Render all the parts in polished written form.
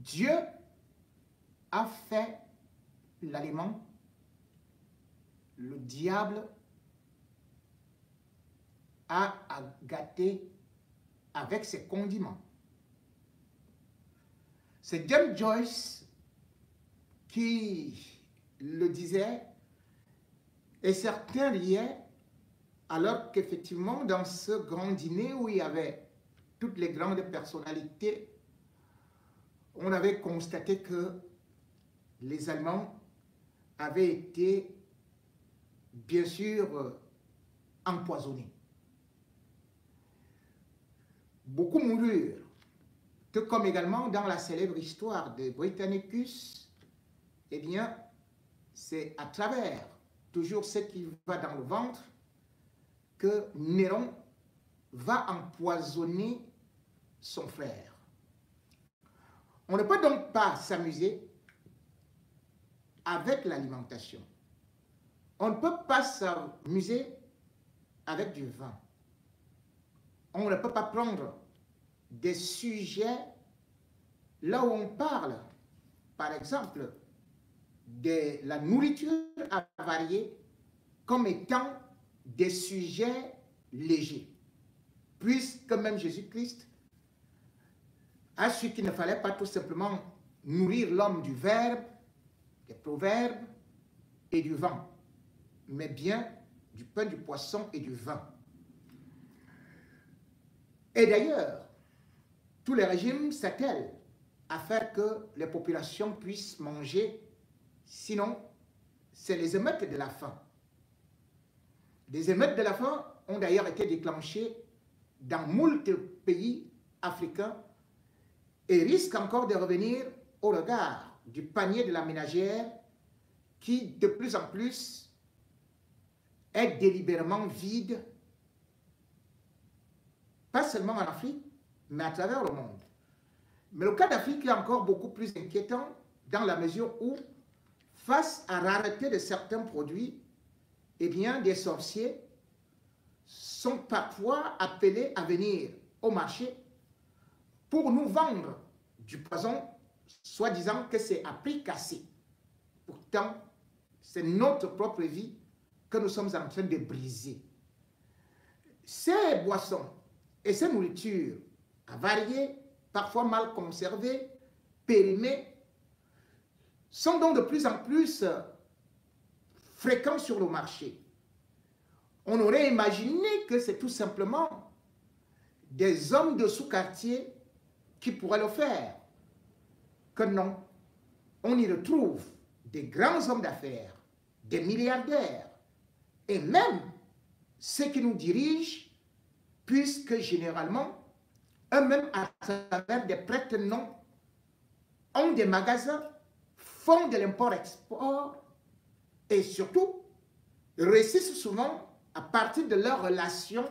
Dieu a fait l'aliment, le diable a gâté avec ses condiments. C'est James Joyce qui le disait, et certains riaient, alors qu'effectivement, dans ce grand dîner où il y avait toutes les grandes personnalités, on avait constaté que les Allemands avaient été, bien sûr, empoisonnés. Beaucoup moururent, tout comme également dans la célèbre histoire de Britannicus, eh bien, c'est à travers toujours ce qui va dans le ventre que Néron va empoisonner son frère. On ne peut donc pas s'amuser avec l'alimentation. On ne peut pas s'amuser avec du vin. On ne peut pas prendre des sujets là où on parle, par exemple, de la nourriture avariée comme étant des sujets légers. Puisque même Jésus-Christ a su qu'il ne fallait pas tout simplement nourrir l'homme du verbe, des proverbes et du vin, mais bien du pain, du poisson et du vin. Et d'ailleurs, tous les régimes s'attellent à faire que les populations puissent manger, sinon c'est les émeutes de la faim. Les émeutes de la faim ont d'ailleurs été déclenchées dans moult pays africains et risquent encore de revenir au regard du panier de la ménagère qui, de plus en plus, est délibérément vide, pas seulement en Afrique, mais à travers le monde. Mais le cas d'Afrique est encore beaucoup plus inquiétant dans la mesure où, face à la rareté de certains produits, eh bien, des sorciers sont parfois appelés à venir au marché pour nous vendre du poison, soi-disant que c'est à prix cassé. Pourtant, c'est notre propre vie que nous sommes en train de briser. Ces boissons et ces nourritures avariées, parfois mal conservées, périmées, sont donc de plus en plus fréquents sur le marché. On aurait imaginé que c'est tout simplement des hommes de sous-quartier qui pourraient le faire. Que non, on y retrouve des grands hommes d'affaires, des milliardaires, et même ceux qui nous dirigent, puisque généralement, eux-mêmes, à travers des prête-noms, ont des magasins, font de l'import-export, et surtout, réussissent souvent, à partir de leurs relations,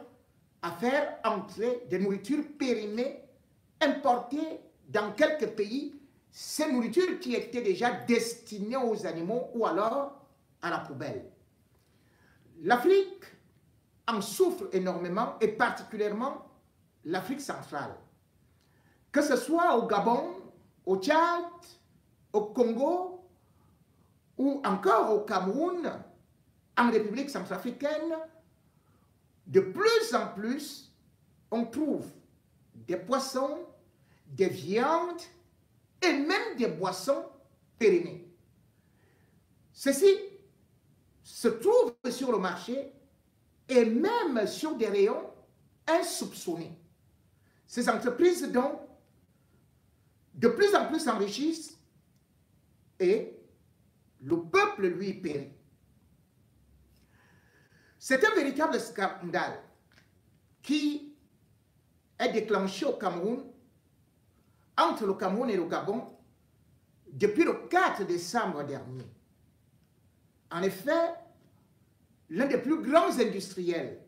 à faire entrer des nourritures périmées, importées dans quelques pays, ces nourritures qui étaient déjà destinées aux animaux ou alors à la poubelle. L'Afrique en souffre énormément, et particulièrement l'Afrique centrale. Que ce soit au Gabon, au Tchad, au Congo, ou encore au Cameroun, en République centrafricaine, de plus en plus, on trouve des poissons, des viandes et même des boissons périmées. Ceci se trouve sur le marché et même sur des rayons insoupçonnés. Ces entreprises, donc, de plus en plus s'enrichissent et le peuple, lui, périt. C'est un véritable scandale qui est déclenché au Cameroun, entre le Cameroun et le Gabon, depuis le 4 décembre dernier. En effet, l'un des plus grands industriels,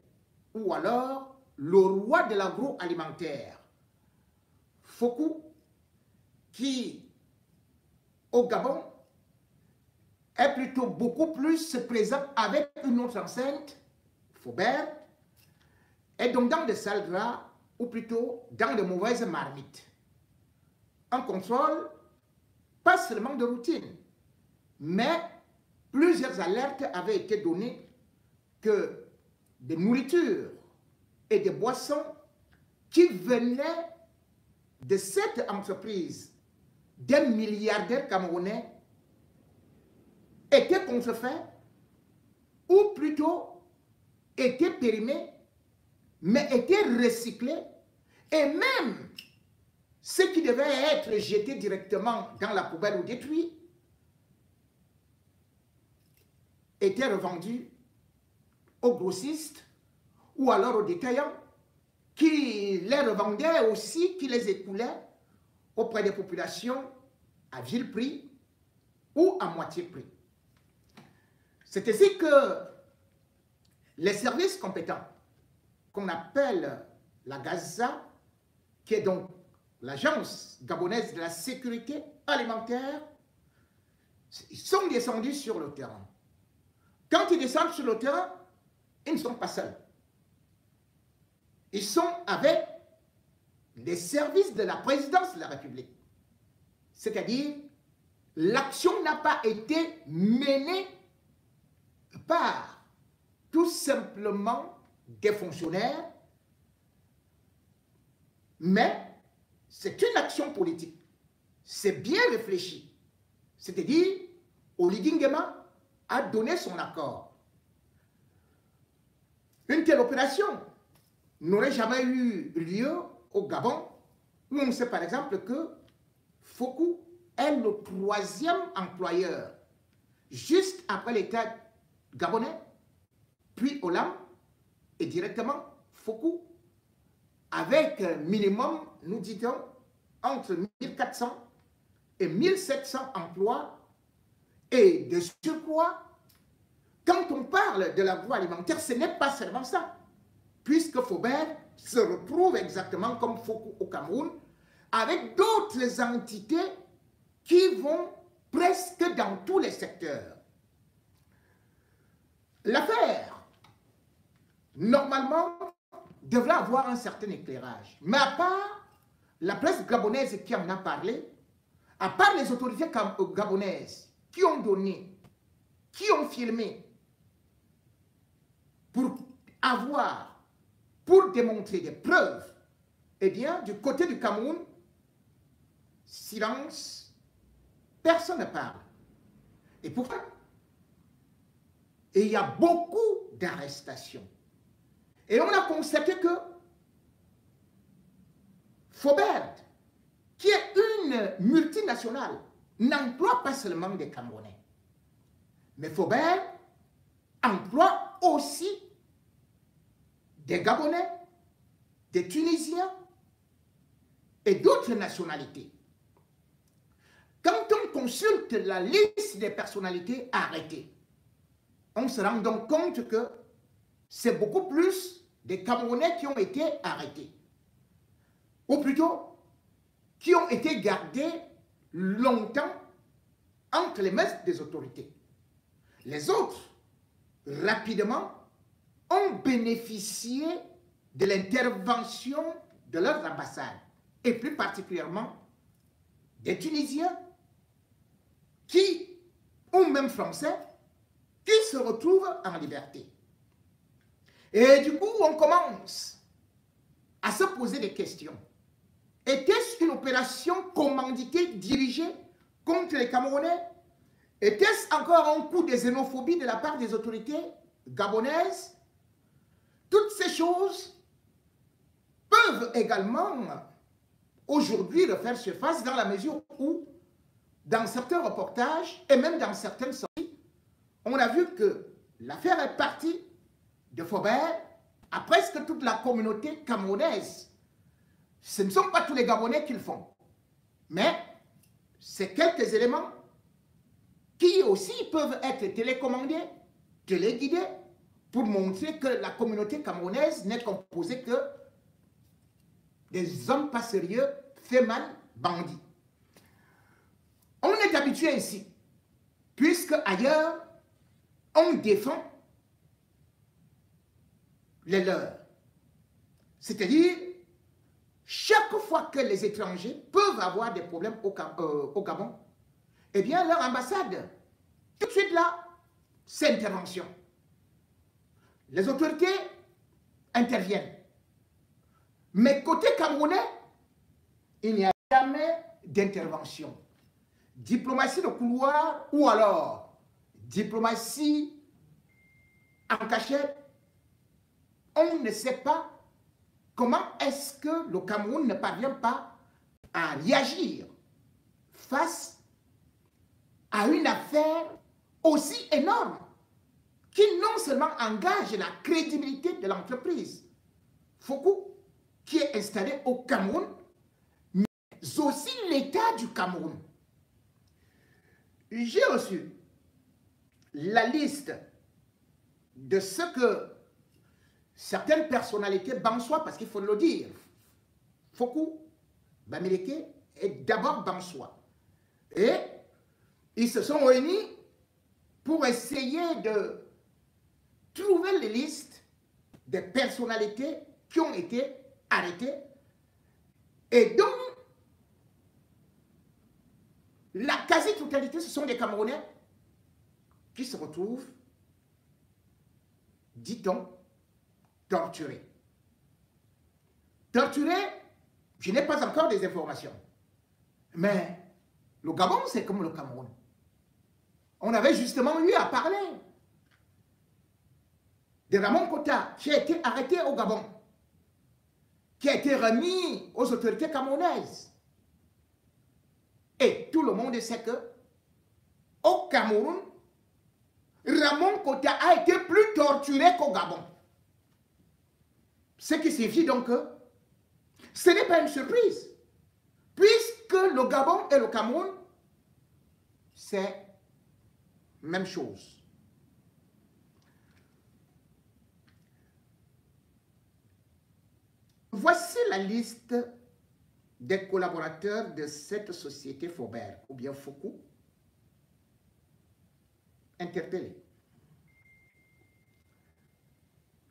ou alors le roi de l'agroalimentaire, Fokou, qui, au Gabon, est plutôt beaucoup plus présent avec une autre enceinte, Faubert, est donc dans des salles gras, ou plutôt dans de mauvaises marmites. Un contrôle pas seulement de routine, mais plusieurs alertes avaient été données que des nourritures et des boissons qui venaient de cette entreprise d'un milliardaire camerounais étaient contrefaits ou plutôt étaient périmés, mais étaient recyclés, et même ce qui devait être jeté directement dans la poubelle ou détruit était revendu aux grossistes ou alors aux détaillants qui les revendaient aussi, qui les écoulaient auprès des populations à vil prix ou à moitié prix. C'est ainsi que les services compétents, qu'on appelle la GAZA, qui est donc l'Agence gabonaise de la sécurité alimentaire, ils sont descendus sur le terrain. Quand ils descendent sur le terrain, ils ne sont pas seuls. Ils sont avec les services de la présidence de la République. C'est-à-dire, l'action n'a pas été menée par tout simplement des fonctionnaires, mais c'est une action politique. C'est bien réfléchi. C'est-à-dire, Oligui Nguema a donné son accord. Une telle opération n'aurait jamais eu lieu au Gabon, où on sait par exemple que Fokou est le 3e employeur, juste après l'État gabonais, puis Olam, et directement Fokou, avec minimum, nous dit-on, entre 1400 et 1700 emplois, et de surcroît, quand on parle de l'agroalimentaire, ce n'est pas seulement ça, puisque Faubert se retrouve exactement comme Fokou au Cameroun, avec d'autres entités qui vont presque dans tous les secteurs. L'affaire, normalement, devrait avoir un certain éclairage. Mais à part la presse gabonaise qui en a parlé, à part les autorités gabonaises qui ont donné, qui ont filmé, pour démontrer des preuves, eh bien, du côté du Cameroun, silence, personne ne parle. Et pourquoi? Et il y a beaucoup d'arrestations. Et on a constaté que Faubert, qui est une multinationale, n'emploie pas seulement des Camerounais. Mais Faubert emploie aussi des Gabonais, des Tunisiens et d'autres nationalités. Quand on consulte la liste des personnalités arrêtées, on se rend donc compte que c'est beaucoup plus des Camerounais qui ont été arrêtés. Ou plutôt, qui ont été gardés longtemps entre les mains des autorités. Les autres, rapidement, ont bénéficié de l'intervention de leurs ambassades, et plus particulièrement des Tunisiens ou même Français, qui se retrouvent en liberté. Et du coup, on commence à se poser des questions. Était-ce une opération commanditée, dirigée contre les Camerounais? Était-ce encore un coup de xénophobie de la part des autorités gabonaises? Toutes ces choses peuvent également aujourd'hui refaire surface dans la mesure où, dans certains reportages et même dans certaines sorties, on a vu que l'affaire est partie de Faubert à presque toute la communauté camerounaise. Ce ne sont pas tous les Gabonais qui le font, mais c'est quelques éléments qui aussi peuvent être télécommandés, téléguidés, pour montrer que la communauté camerounaise n'est composée que des hommes pas sérieux, fait mal, bandits. On est habitué ici, puisque ailleurs, on défend les leurs. C'est-à-dire, chaque fois que les étrangers peuvent avoir des problèmes au Gabon, eh bien, leur ambassade, tout de suite là, c'est intervention. Les autorités interviennent. Mais côté camerounais, il n'y a jamais d'intervention. Diplomatie de couloir ou alors diplomatie en cachette. On ne sait pas comment est-ce que le Cameroun ne parvient pas à réagir face à une affaire aussi énorme qui non seulement engage la crédibilité de l'entreprise Fokou, qui est installée au Cameroun, mais aussi l'État du Cameroun. J'ai reçu la liste de ce que certaines personnalités bansois, parce qu'il faut le dire, Fokou Bamileke est d'abord bansois. Et ils se sont réunis pour essayer de trouver les listes des personnalités qui ont été arrêtées et donc la quasi-totalité, ce sont des Camerounais qui se retrouvent, dit-on, torturés. Torturés, je n'ai pas encore des informations. Mais le Gabon, c'est comme le Cameroun. On avait justement eu à parler de Ramon Kota, qui a été arrêté au Gabon, qui a été remis aux autorités camerounaises. Et tout le monde sait que au Cameroun, Ramon Kota a été plus torturé qu'au Gabon. Ce qui signifie donc que ce n'est pas une surprise, puisque le Gabon et le Cameroun, c'est la même chose. Voici la liste des collaborateurs de cette société Faubert, ou bien Fokou, interpellés.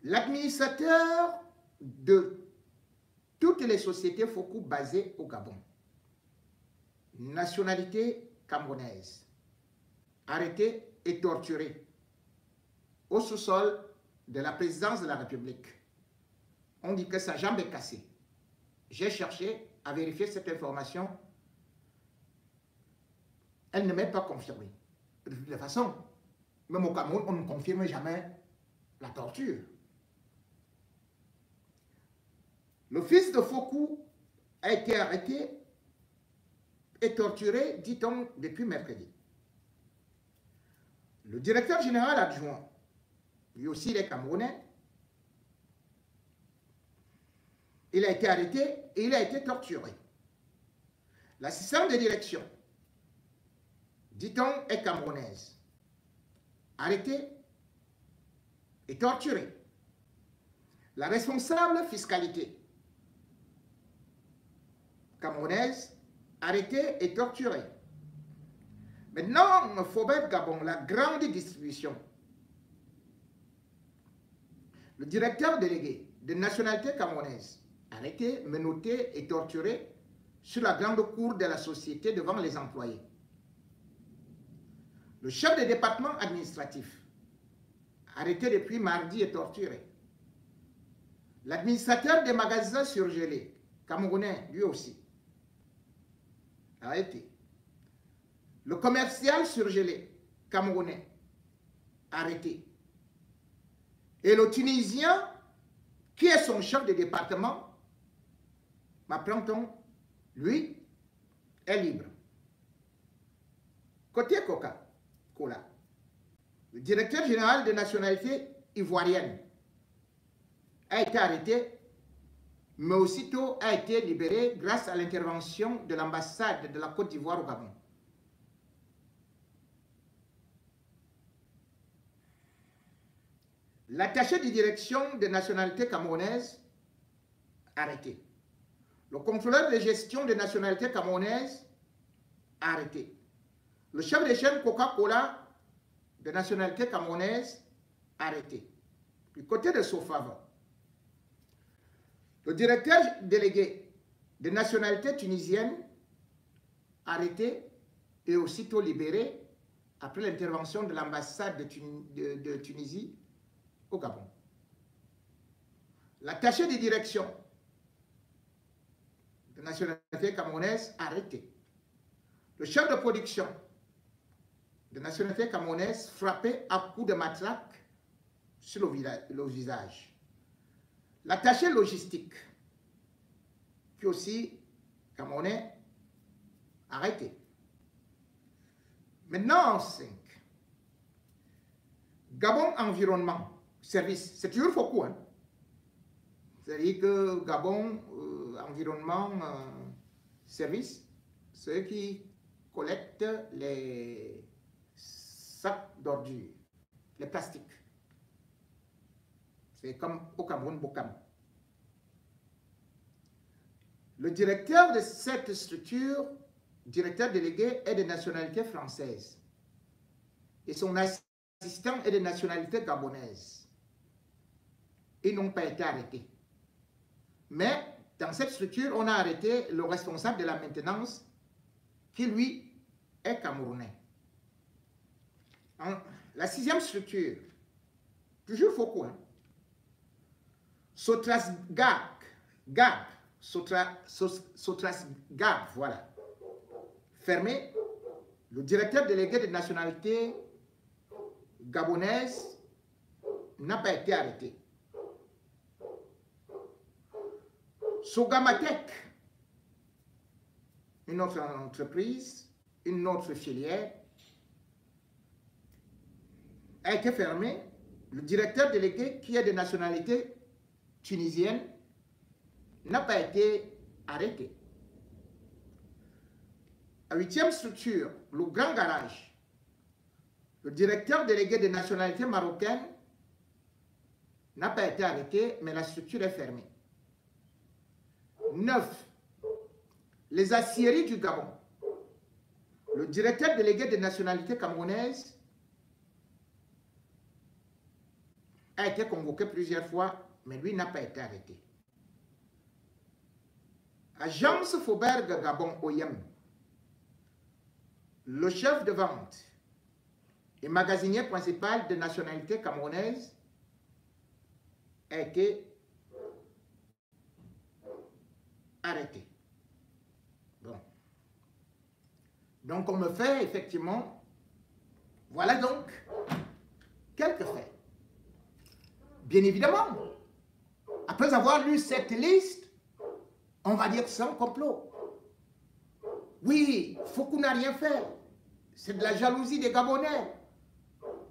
L'administrateur de toutes les sociétés Fokou basées au Gabon, nationalité camerounaise, arrêté et torturé au sous-sol de la présidence de la République. On dit que sa jambe est cassée. J'ai cherché à vérifier cette information. Elle ne m'est pas confirmée. De toute façon, même au Cameroun, on ne confirme jamais la torture. Le fils de Fokou a été arrêté et torturé, dit-on, depuis mercredi. Le directeur général adjoint, lui aussi il est camerounais, il a été arrêté et il a été torturé. L'assistante de direction, dit-on, est camerounaise, arrêtée et torturée. La responsable fiscalité, camerounaise, arrêtée et torturée. Maintenant, Faubert Gabon, la grande distribution, le directeur délégué de nationalité camerounaise, arrêté, menotté et torturé sur la grande cour de la société devant les employés. Le chef de département administratif, arrêté depuis mardi et torturé. L'administrateur des magasins surgelés, camerounais, lui aussi, arrêté. Le commercial surgelé, camerounais, arrêté. Et le Tunisien, qui est son chef de département, m'apprend-on, lui, est libre. Côté Cola, le directeur général de nationalité ivoirienne a été arrêté, mais aussitôt a été libéré grâce à l'intervention de l'ambassade de la Côte d'Ivoire au Gabon. L'attaché de direction de nationalité camerounaise, arrêté. Le contrôleur de gestion de nationalité camerounaise, arrêté. Le chef de chaîne Coca-Cola de nationalité camerounaise, arrêté. Du côté de Sofava, le directeur délégué de nationalité tunisienne, arrêté et aussitôt libéré après l'intervention de l'ambassade de Tunisie au Gabon. L'attaché de direction de nationalité camerounaise arrêté. Le chef de production de nationalité camerounaise frappé à coups de matraque sur le visage. L'attaché logistique, qui aussi camerounais, arrêté. Maintenant, en 5. Gabon environnement, service, c'est toujours Fokou, hein? C'est-à-dire que Gabon environnement, service, ceux qui collectent les sacs d'ordures, les plastiques. C'est comme au Cameroun, Bokam. Le directeur de cette structure, directeur délégué, est de nationalité française. Et son assistant est de nationalité gabonaise. Ils n'ont pas été arrêtés. Mais dans cette structure, on a arrêté le responsable de la maintenance qui, lui, est camerounais. La 6e structure, toujours Fokou, hein? Sotrasgab, voilà. Fermé, le directeur délégué de nationalité gabonaise n'a pas été arrêté. Sogamatek, une autre entreprise, une autre filière, a été fermée. Le directeur délégué, qui est de nationalité tunisienne, n'a pas été arrêté. La 8e structure, le Grand Garage, le directeur délégué de nationalité marocaine n'a pas été arrêté, mais la structure est fermée. 9. Les aciéries du Gabon. Le directeur délégué de nationalité camerounaise a été convoqué plusieurs fois, mais lui n'a pas été arrêté. Agence Fauberg Gabon OIM. Le chef de vente et magasinier principal de nationalité camerounaise a été arrêté. Bon. Donc on me fait effectivement, voilà donc quelques faits. Bien évidemment, après avoir lu cette liste, on va dire que c'est un complot. Oui, Fokou n'a rien fait. C'est de la jalousie des Gabonais.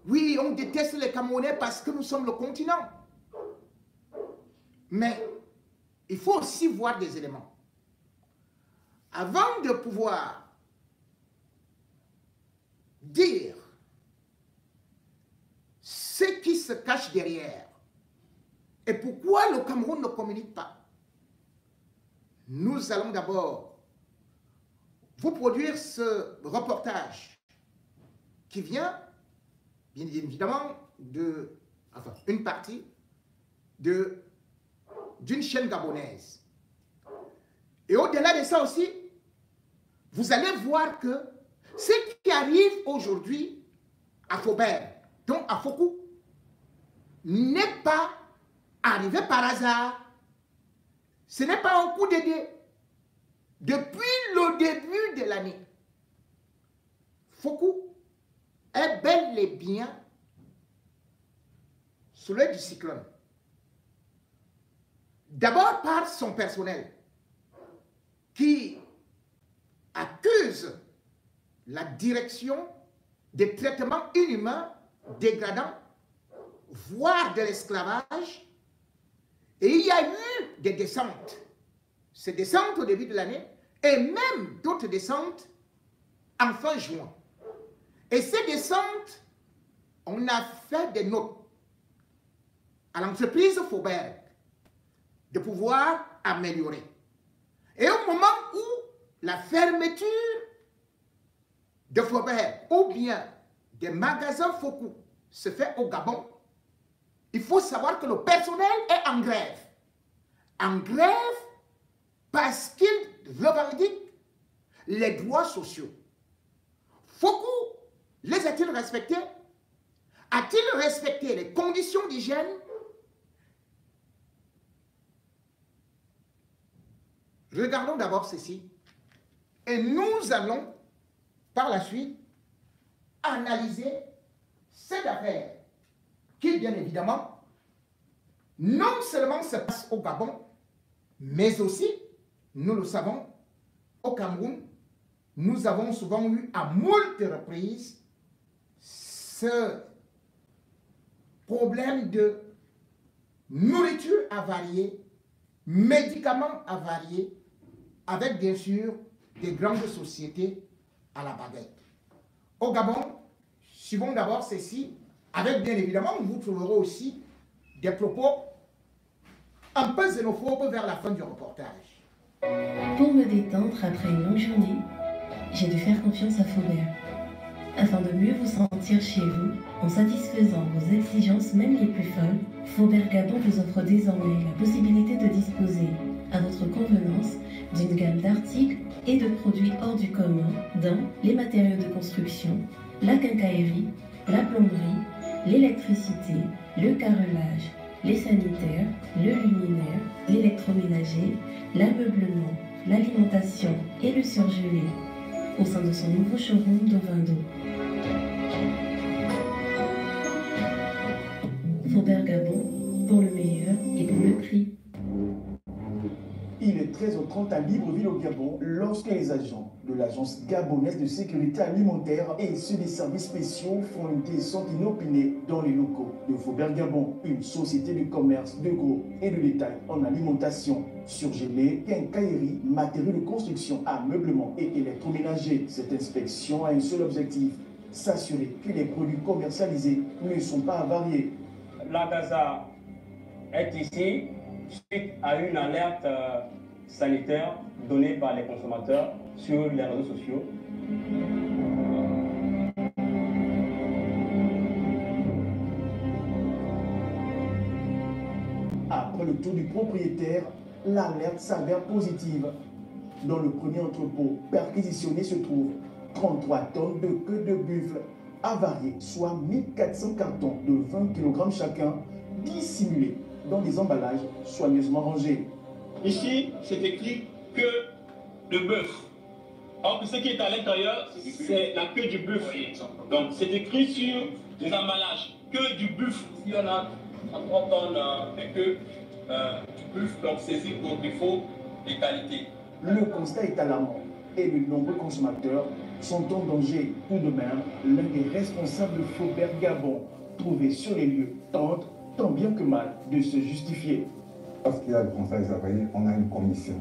Oui, on déteste les Camerounais parce que nous sommes le continent. Mais il faut aussi voir des éléments. Avant de pouvoir dire ce qui se cache derrière et pourquoi le Cameroun ne communique pas, nous allons d'abord vous produire ce reportage qui vient, bien évidemment, une partie d'une chaîne gabonaise. Et au-delà de ça aussi, vous allez voir que ce qui arrive aujourd'hui à Fauberg, donc à Fokou, n'est pas arrivé par hasard. Ce n'est pas un coup de dé. Depuis le début de l'année, Fokou est bel et bien sous l'œil du cyclone. D'abord par son personnel qui accuse la direction des traitements inhumains, dégradants, voire de l'esclavage. Et il y a eu des descentes. Ces descentes au début de l'année et même d'autres descentes en fin juin. Et ces descentes, on a fait des notes à l'entreprise Fauberg de pouvoir améliorer. Et au moment où la fermeture de Fauberg ou bien des magasins Fokou se fait au Gabon, il faut savoir que le personnel est en grève. En grève parce qu'il revendique les droits sociaux. Foucault les a-t-il respectés? A-t-il respecté les conditions d'hygiène? Regardons d'abord ceci. Et nous allons, par la suite, analyser cette affaire qui, bien évidemment, non seulement se passe au Gabon, mais aussi, nous le savons, au Cameroun, nous avons souvent eu à moult reprises ce problème de nourriture avariée, médicaments avariés, avec bien sûr des grandes sociétés à la baguette. Au Gabon, suivons d'abord ceci, avec bien évidemment, vous trouverez aussi des propos un peu xénophobes vers la fin du reportage. Pour me détendre après une longue journée, j'ai dû faire confiance à Faubert. Afin de mieux vous sentir chez vous, en satisfaisant vos exigences même les plus folles, Faubert Gabon vous offre désormais la possibilité de disposer, à votre convenance, d'une gamme d'articles et de produits hors du commun dans les matériaux de construction, la quincaillerie, la plomberie, l'électricité, le carrelage, les sanitaires, le luminaire, l'électroménager, l'ameublement, l'alimentation et le surgelé, au sein de son nouveau showroom d'Ovando. Faubert Gabon, pour le meilleur et pour le prix. Il est 13h30 à Libreville au Gabon lorsque les agents de l'Agence gabonaise de sécurité alimentaire et ceux des services spéciaux font une descente inopinée dans les locaux de Faubert Gabon, une société de commerce de gros et de détail en alimentation, surgelée, quincaillerie, matériaux de construction, ameublement et électroménager. Cette inspection a un seul objectif, s'assurer que les produits commercialisés ne sont pas avariés. La Gaza est ici suite à une alerte sanitaire donnée par les consommateurs sur les réseaux sociaux. Après le tour du propriétaire, l'alerte s'avère positive. Dans le premier entrepôt perquisitionné se trouvent 33 tonnes de queue de buffle avariées, soit 1400 cartons de 20 kg chacun, dissimulés dans des emballages soigneusement rangés. Ici, c'est écrit queue de bœuf. Or, ce qui est à l'intérieur, c'est la queue du bœuf. Donc, c'est écrit sur les emballages, queue du bœuf. Il y en a 3 tonnes de queue du bœuf, donc saisi pour défaut de qualité. Le constat est alarmant et de nombreux consommateurs sont en danger. Tout de même, l'un des responsables de Faubert Gabon, trouvé sur les lieux, tente tant bien que mal de se justifier. Lorsqu'il y a le constat des avariés, on a une commission.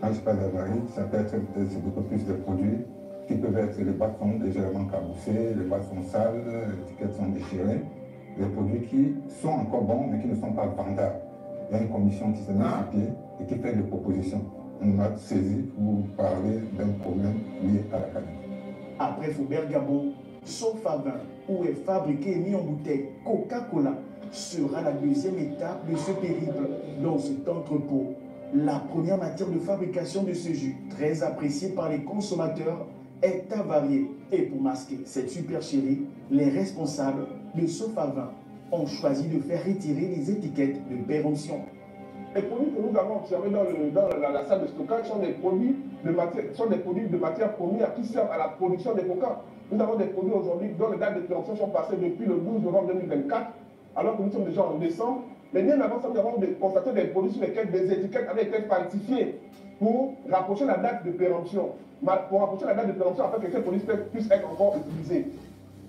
Quand je parle d'avaries, ça peut être beaucoup plus de produits qui peuvent être les boîtes sont légèrement caboussées, les boîtes sont sales, les étiquettes sont déchirées, les produits qui sont encore bons mais qui ne sont pas vendables. Il y a une commission qui se met sur pied et qui fait des propositions. On a saisi pour parler d'un problème lié à la qualité. Après Faubert Gabon, sauf à vin, où est fabriqué et mis en bouteille Coca-Cola, sera la deuxième étape de ce périple dans cet entrepôt. La première matière de fabrication de ce jus, très appréciée par les consommateurs, est avariée. Et pour masquer cette supercherie, les responsables de Sofavin ont choisi de faire retirer les étiquettes de péremption. Les produits que nous avons observés dans la salle de stockage sont des produits de matière première qui servent à la production des coca. Nous avons des produits aujourd'hui dont les dates de péremption sont passées depuis le 12 novembre 2024, alors que nous sommes déjà en décembre. Mais bien avant ça, nous avons constaté des produits sur lesquels des étiquettes avaient été falsifiées pour rapprocher la date de péremption. Pour rapprocher la date de péremption afin que ces produits puissent être encore utilisés.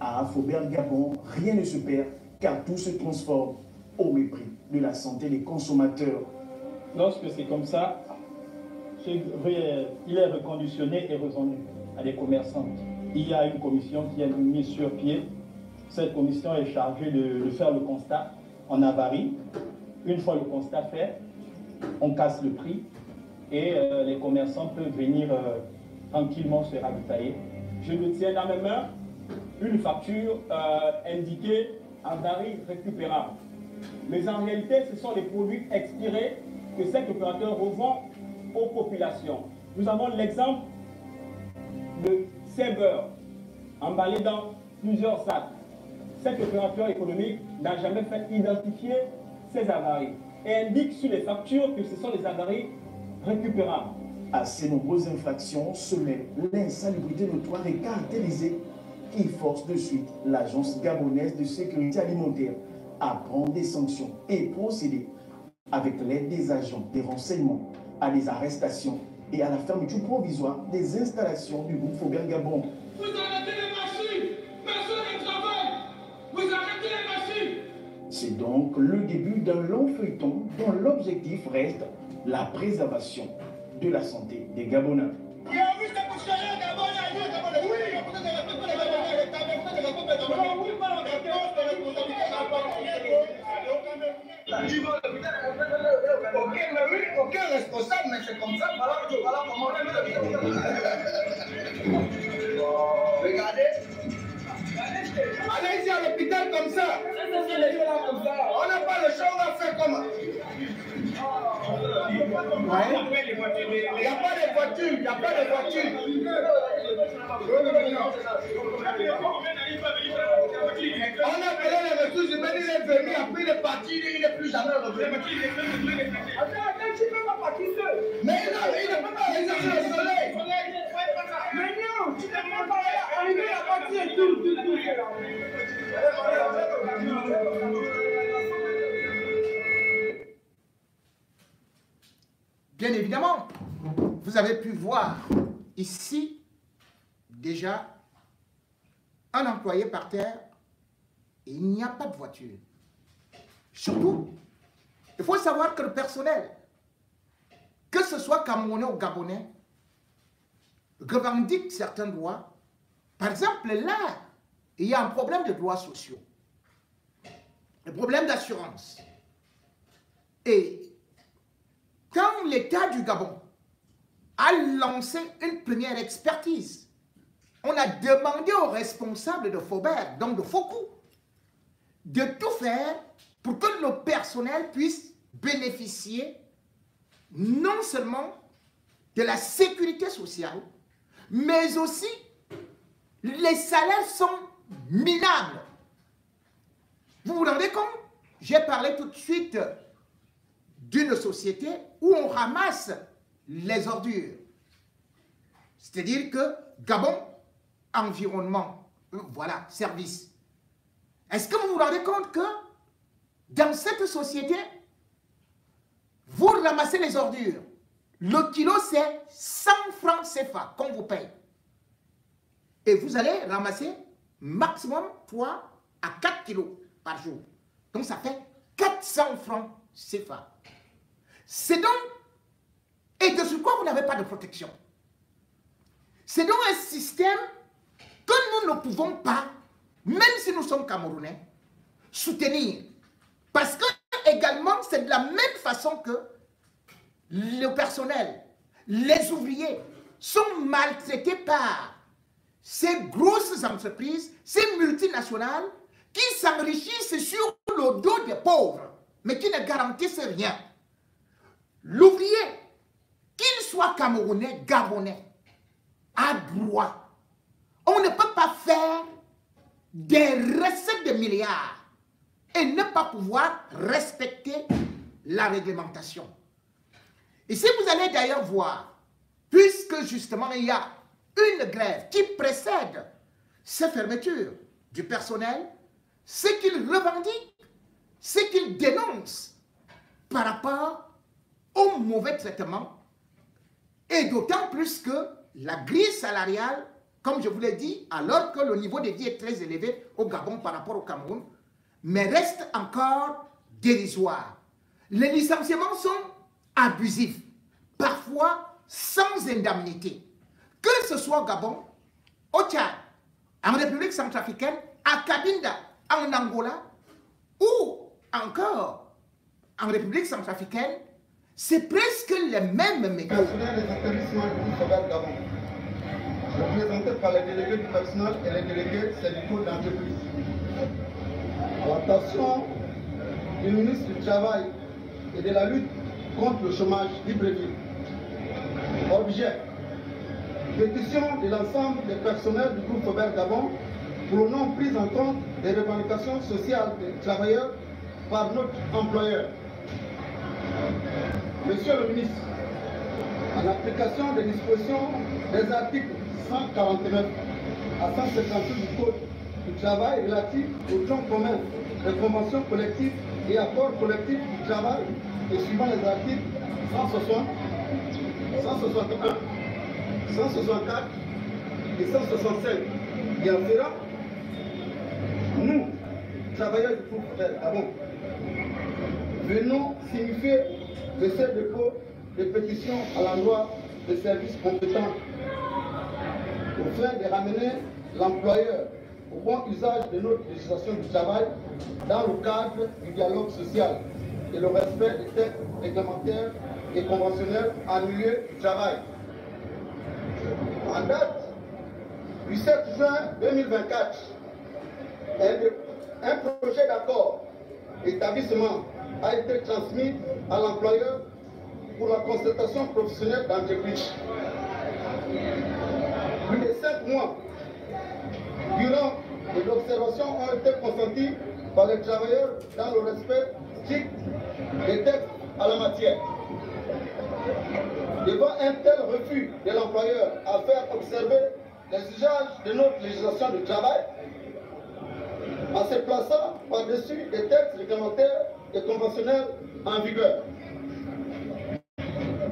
À Faubert Gabon, rien ne se perd car tout se transforme au mépris de la santé des consommateurs. Lorsque c'est comme ça, il est reconditionné et revendu à des commerçants. Il y a une commission qui est mise sur pied. Cette commission est chargée de faire le constat en avarie. Une fois le constat fait, on casse le prix et les commerçants peuvent venir tranquillement se ravitailler. Je me tiens dans mes mains une facture indiquée avarie récupérable. Mais en réalité, ce sont les produits expirés que cet opérateur revend aux populations. Nous avons l'exemple de ces beurres emballés dans plusieurs sacs. Cet opérateur économique n'a jamais fait identifier ces avaries et indique sur les factures que ce sont des avaries récupérables. À ces nombreuses infractions se met l'insalubrité notoire et caractérisée qui force de suite l'Agence gabonaise de sécurité alimentaire à prendre des sanctions et procéder avec l'aide des agents des renseignements à des arrestations et à la fermeture provisoire des installations du groupe Faubert Gabon. Vous arrêtez les machines! Personne ne travaille! Vous arrêtez les machines! C'est donc le début d'un long feuilleton dont l'objectif reste la préservation de la santé des Gabonais. Aucun responsable, mais c'est comme ça, voilà comment on est. Regardez. Allez-y à l'hôpital comme ça. On n'a pas le choix, on va faire comment? Il n'y a pas de voiture, il n'y a pas de voiture. On a appelé les ressources humaines, il est venu, après il est parti, il n'est plus jamais revenu. Attends, tu ne peux pas partir seul. Mais non, il ne peut pas réserver le soleil. Mais non, tu ne peux pas arriver à partir et tout. Bien évidemment, vous avez pu voir ici déjà un employé par terre et il n'y a pas de voiture. Surtout, il faut savoir que le personnel, que ce soit camerounais ou gabonais, revendique certains droits. Par exemple, là, il y a un problème de droits sociaux, un problème d'assurance. Et quand l'État du Gabon a lancé une première expertise, on a demandé aux responsables de Faubert, donc de Fokou, de tout faire pour que le personnel puisse bénéficier non seulement de la sécurité sociale, mais aussi les salaires sont minables. Vous vous rendez compte? J'ai parlé tout de suite d'une société où on ramasse les ordures. C'est-à-dire que Gabon, environnement, voilà, service. Est-ce que vous vous rendez compte que dans cette société, vous ramassez les ordures, le kilo c'est 100 francs CFA qu'on vous paye. Et vous allez ramasser maximum 3 à 4 kilos par jour. Donc ça fait 400 francs CFA. C'est donc, et de ce quoi vous n'avez pas de protection. C'est donc un système que nous ne pouvons pas, même si nous sommes Camerounais, soutenir. Parce que également, c'est de la même façon que le personnel, les ouvriers sont maltraités par ces grosses entreprises, ces multinationales qui s'enrichissent sur le dos des pauvres, mais qui ne garantissent rien. L'ouvrier, qu'il soit camerounais, gabonais, a droit. On ne peut pas faire des recettes de milliards et ne pas pouvoir respecter la réglementation. Et si vous allez d'ailleurs voir, puisque justement il y a une grève qui précède ces fermetures du personnel, ce qu'ils revendiquent, ce qu'ils dénoncent par rapport au mauvais traitement, et d'autant plus que la grille salariale, comme je vous l'ai dit, alors que le niveau de vie est très élevé au Gabon par rapport au Cameroun, mais reste encore dérisoire. Les licenciements sont abusifs, parfois sans indemnité. Que ce soit au Gabon, au Tchad, en République centrafricaine, à Cabinda, en Angola, ou encore en République centrafricaine, c'est presque les mêmes méthodes. Personnel des établissements du Faubert Gabon, représentés par les délégués du personnel et les délégués syndicaux d'entreprise. À l'attention du ministre du Travail et de la lutte contre le chômage d'Ibreville. Objet, Pétition de l'ensemble des personnels du groupe Faubert Gabon pour non prise en compte des revendications sociales des travailleurs par notre employeur. Monsieur le ministre, en application des dispositions des articles 149 à 158 du Code du travail relatif au tronc commun des conventions collectives et accords collectifs du travail et suivant les articles 160, 161, 164 et 165. Et en fera, nous, travailleurs du groupe Gabon, venons signifier de ce dépôt de pétition à l'endroit des services compétents afin de ramener l'employeur au bon usage de notre législation du travail dans le cadre du dialogue social et le respect des textes réglementaires et conventionnels en milieu du travail. En date du 7 juin 2024, un projet d'accord d'établissement a été transmis à l'employeur pour la concertation professionnelle d'entreprise. Plus de 5 mois durant les observations ont été consenties par les travailleurs dans le respect strict des textes à la matière. Devant un tel refus de l'employeur à faire observer les usages de notre législation du travail, en se plaçant par-dessus des textes réglementaires et conventionnels en vigueur.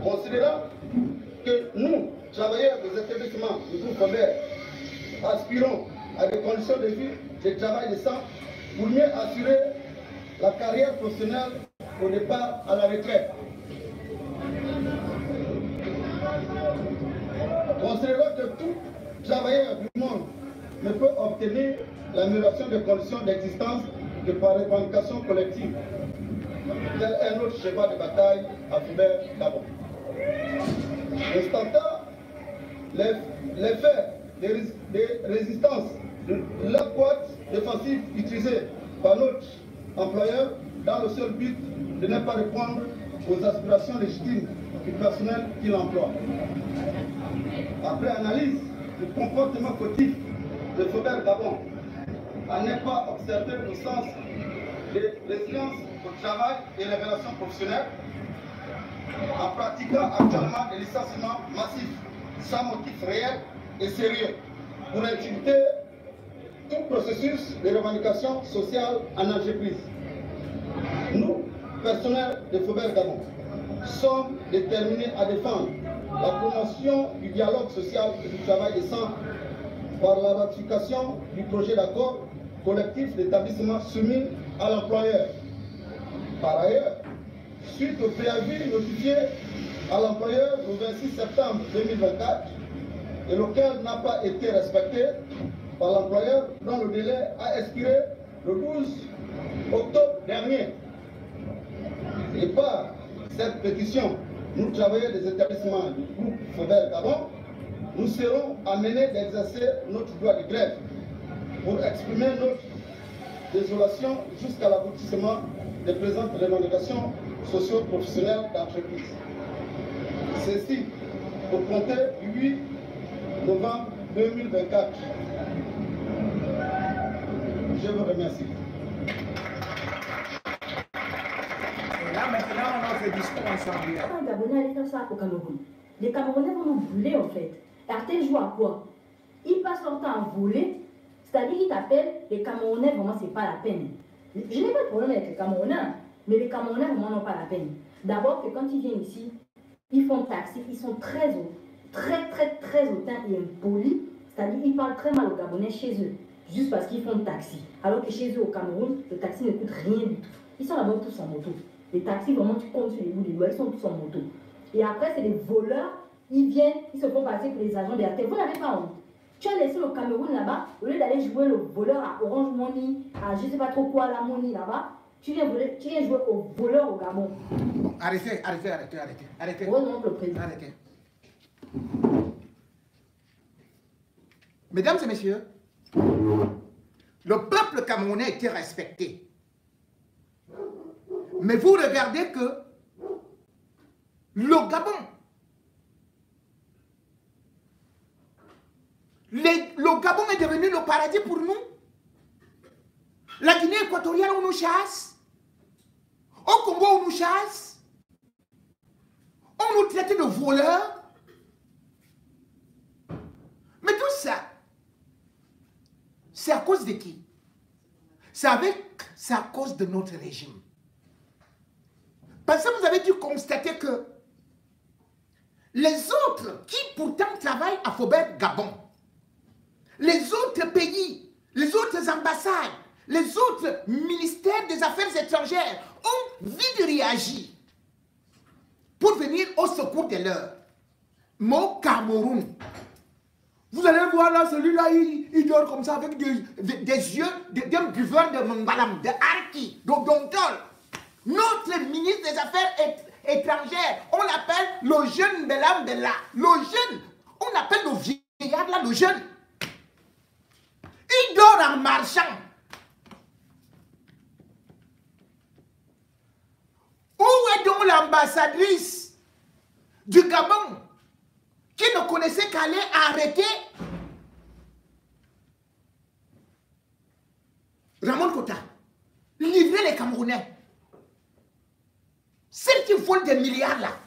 Considérant que nous, travailleurs des établissements du groupe Faubert, aspirons à des conditions de vie de travail décent pour mieux assurer la carrière professionnelle au départ à la retraite. Considérant que tout travailleur du monde ne peut obtenir l'amélioration des conditions d'existence que par revendication collective. Tel est notre cheval de bataille à Faubert Gabon. Constatant les faits de résistance de la boîte défensive utilisée par notre employeur dans le seul but de ne pas répondre aux aspirations légitimes du personnel qu'il emploie. Après analyse du comportement fautif de Faubert Gabon, à ne pas observer le sens de résilience au travail et les relations professionnelles, en pratiquant actuellement des licenciements massifs, sans motif réel et sérieux, pour intimider tout processus de revendication sociale en entreprise. Nous, personnel de Faubert Gabon, sommes déterminés à défendre la promotion du dialogue social et du travail décent par la ratification du projet d'accord collectif d'établissement soumis à l'employeur. Par ailleurs, suite au préavis notifié à l'employeur le 26 septembre 2024 et lequel n'a pas été respecté par l'employeur dont le délai a expiré le 12 octobre dernier. Et par cette pétition, nous travailleurs des établissements du groupe Faubert Gabon, nous serons amenés d'exercer notre droit de grève pour exprimer notre désolation jusqu'à l'aboutissement des présentes revendications socio-professionnelles d'entreprise. Ceci pour compter 8 novembre 2024. Je vous remercie. Et là maintenant, on a fait discours ensemble. Un Gabonais allait faire ça au Cameroun. Les Camerounais vont nous brûler en fait. RTL joue à quoi? Ils passent leur temps à voler, c'est-à-dire qu'ils t'appellent, les Camerounais, vraiment c'est pas la peine. Je n'ai pas de problème avec les Camerounais, mais les Camerounais vraiment n'ont pas la peine. D'abord que quand ils viennent ici, ils font taxi, ils sont très hautains et impolis, c'est-à-dire ils parlent très mal aux Gabonais chez eux, juste parce qu'ils font taxi. Alors que chez eux au Cameroun, le taxi ne coûte rien du tout. Ils sont là-bas tous en moto. Les taxis, vraiment, tu comptes sur les bouts des doigts, ils sont tous en moto. Et après, c'est des voleurs, ils viennent, ils se font passer pour les agents de RTL. Vous n'avez pas honte. Tu as laissé le Cameroun là-bas, au lieu d'aller jouer le voleur à Orange Money, à je ne sais pas trop quoi, la Money là-bas, tu viens jouer au voleur au Gabon. Bon, arrêtez. Oh non, le président. Arrêtez. Mesdames et messieurs, le peuple camerounais était respecté. Mais vous regardez que le Gabon Le Gabon est devenu le paradis pour nous. La Guinée équatoriale, on nous chasse. Au Congo, on nous chasse. On nous traite de voleurs. Mais tout ça, c'est à cause de qui? C'est à cause de notre régime. Parce que vous avez dû constater que les autres qui pourtant travaillent à Faubert Gabon, les autres pays, les autres ambassades, les autres ministères des Affaires étrangères ont vite réagi pour venir au secours de leurs. Mais au Cameroun, vous allez voir là, celui-là, il dort comme ça avec des yeux d'un buveur de Mbalam, de Arki, de Dontol. Notre ministre des Affaires étrangères, on l'appelle le jeune Belam Bella. Le jeune, on appelle le vieillard là, le jeune. Il dort en marchant. Où est donc l'ambassadrice du Gabon qui ne connaissait qu'aller arrêter Ramon Kota, livrer les Camerounais? Celle qui vole des milliards là.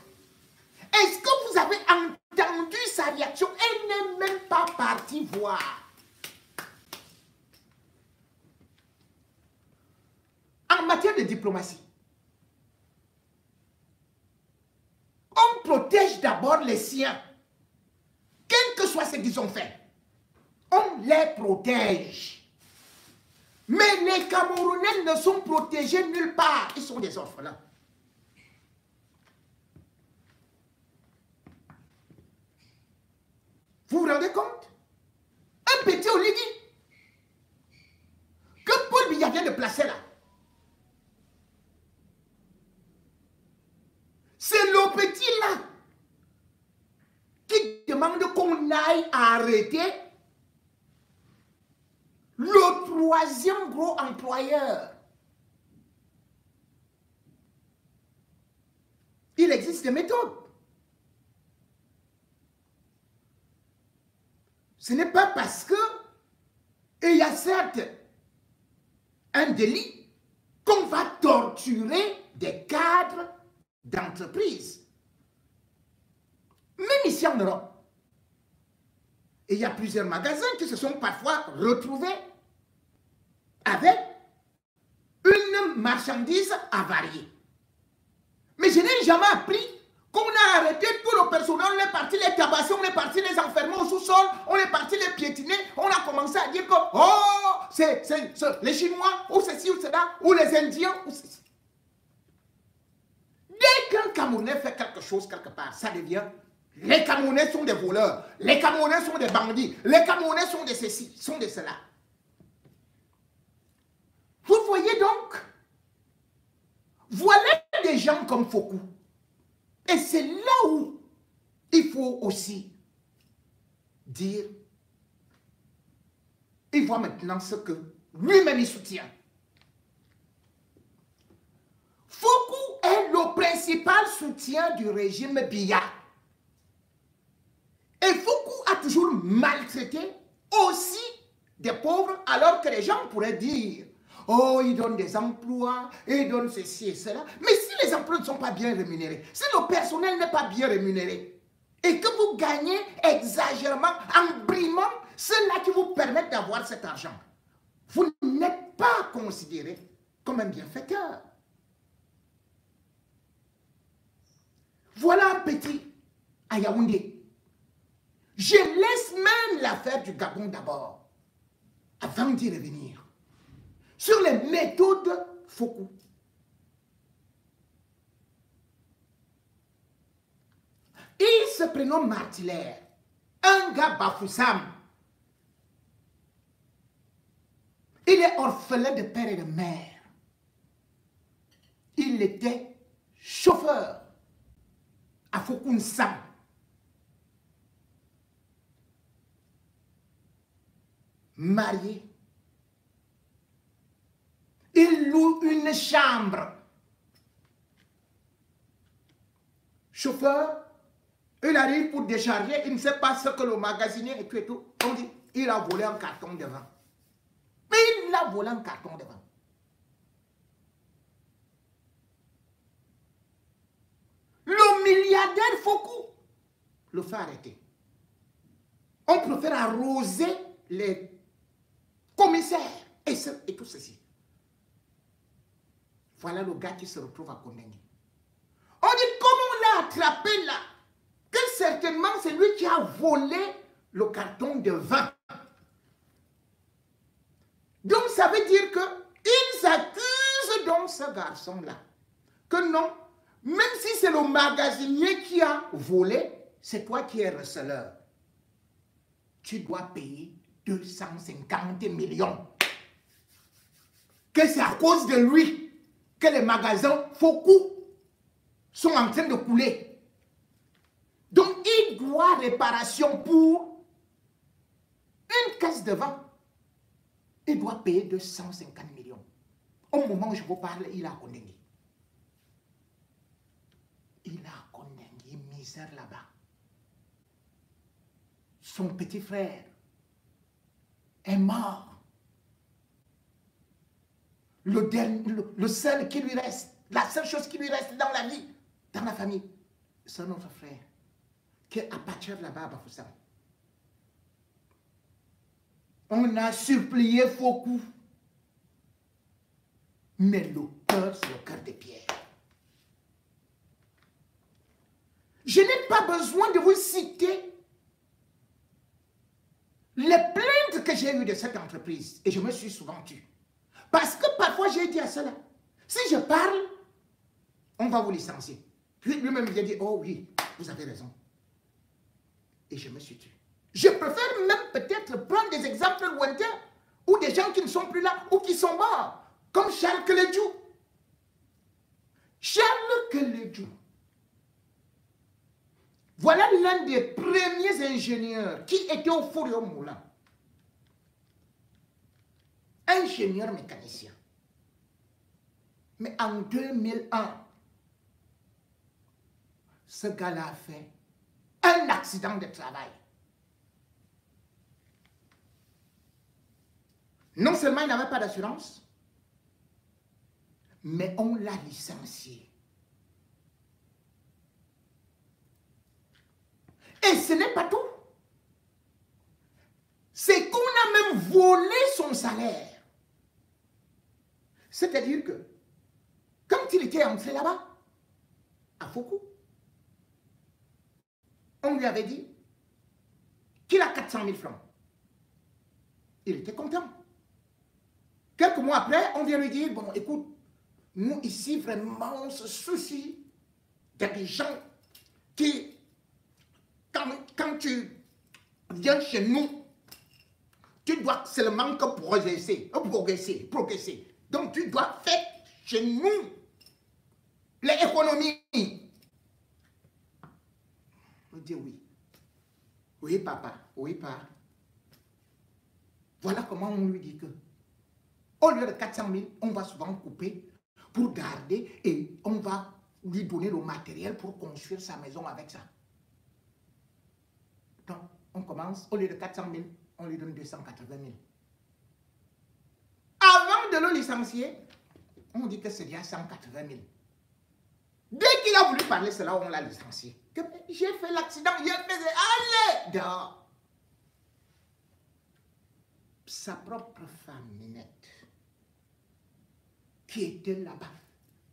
Est-ce que vous avez entendu sa réaction? Elle n'est même pas partie voir. En matière de diplomatie, on protège d'abord les siens. Quel que soit ce qu'ils ont fait, on les protège. Mais les Camerounais ne sont protégés nulle part. Ils sont des orphelins. Vous vous rendez compte? Un petit Oligui que Paul Biya vient de placer là. C'est le petit là qui demande qu'on aille arrêter le troisième gros employeur. Il existe des méthodes. Ce n'est pas parce que il y a certes un délit qu'on va torturer des cadres d'entreprise. Même ici en Europe, il y a plusieurs magasins qui se sont parfois retrouvés avec une marchandise avariée. Mais je n'ai jamais appris qu'on a arrêté tout le personnel, on est parti les tabasser, on est parti les enfermer au sous-sol, on est parti les piétiner, on a commencé à dire que oh, c'est les Chinois, ou ceci ou cela, ou les Indiens, ou ceci. Dès qu'un Camerounais fait quelque chose quelque part, ça devient les Camerounais sont des voleurs, les Camerounais sont des bandits, les Camerounais sont de ceci, sont de cela. Vous voyez donc, voilà des gens comme Fokou. Et c'est là où il faut aussi dire, il voit maintenant ce que lui-même il soutient. Fokou est le principal soutien du régime Biya. Et Fokou a toujours maltraité aussi des pauvres, alors que les gens pourraient dire oh, il donne des emplois, il donne ceci et cela. Mais si les emplois ne sont pas bien rémunérés, si le personnel n'est pas bien rémunéré, et que vous gagnez exagérément en brimant ceux-là qui vous permettent d'avoir cet argent, vous n'êtes pas considéré comme un bienfaiteur. Voilà un petit à Yaoundé. Je laisse même l'affaire du Gabon d'abord, avant d'y revenir. Sur les méthodes Fokou. Il se prénomme Martilaire, un gars Bafoussam. Il est orphelin de père et de mère. Il était chauffeur à Fokounsam. Marié. Il loue une chambre. Chauffeur, Il arrive pour décharger, il ne sait pas ce que le magasinier et tout et tout. On dit, il a volé un carton de vin. Mais il a volé un carton de vin. Le milliardaire Fokou le fait arrêter. On préfère arroser les commissaires et tout ceci. Voilà le gars qui se retrouve à Kondengui. On dit, comment on l'a attrapé là? Que certainement c'est lui qui a volé le carton de vin. Donc ça veut dire qu'ils accusent donc ce garçon-là. Que non, même si c'est le magasinier qui a volé, c'est toi qui es receleur. Tu dois payer 250 millions. Que c'est à cause de lui que les magasins Fokou sont en train de couler. Donc il doit réparation pour une caisse de vin. Il doit payer 250 millions. Au moment où je vous parle, il a Kondengui. Il a Kondengui, misère là-bas. Son petit frère est mort. Le seul qui lui reste, la seule chose qui lui reste dans la vie, dans la famille, c'est notre frère, qui est à partir là-bas à Bafoussam. On a supplié Fokou, mais le cœur, c'est le cœur de pierre. Je n'ai pas besoin de vous citer les plaintes que j'ai eues de cette entreprise, et je me suis souvent tue. Parce que parfois j'ai dit à cela, si je parle, on va vous licencier. Puis lui-même il a dit, oh oui, vous avez raison. Et je me suis tué. Je préfère même peut-être prendre des exemples lointains, ou des gens qui ne sont plus là, ou qui sont morts, comme Charles Keledjou. Charles Keledjou. Voilà l'un des premiers ingénieurs qui était au four et au moulin. Ingénieur mécanicien. Mais en 2001, ce gars-là a fait un accident de travail. Non seulement il n'avait pas d'assurance, mais on l'a licencié. Et ce n'est pas tout. C'est qu'on a même volé son salaire. C'est-à-dire que, quand il était entré là-bas, à Fokou, on lui avait dit qu'il a 400 000 francs. Il était content. Quelques mois après, on vient lui dire, bon, écoute, nous ici, vraiment, on se soucie. Il y a des gens qui, quand tu viens chez nous, tu dois seulement que progresser. Donc, tu dois faire chez nous les économies. On dit oui. Oui, papa. Oui, papa. Voilà comment on lui dit que, au lieu de 400 000, on va souvent couper pour garder et on va lui donner le matériel pour construire sa maison avec ça. Donc, on commence, au lieu de 400 000, on lui donne 280 000. Avant de le licencier, on dit que c'est déjà 180 000. Dès qu'il a voulu parler, c'est là où on l'a licencié. J'ai fait l'accident, il faisait, allez, dehors. Sa propre femme, Ninette, qui était là-bas.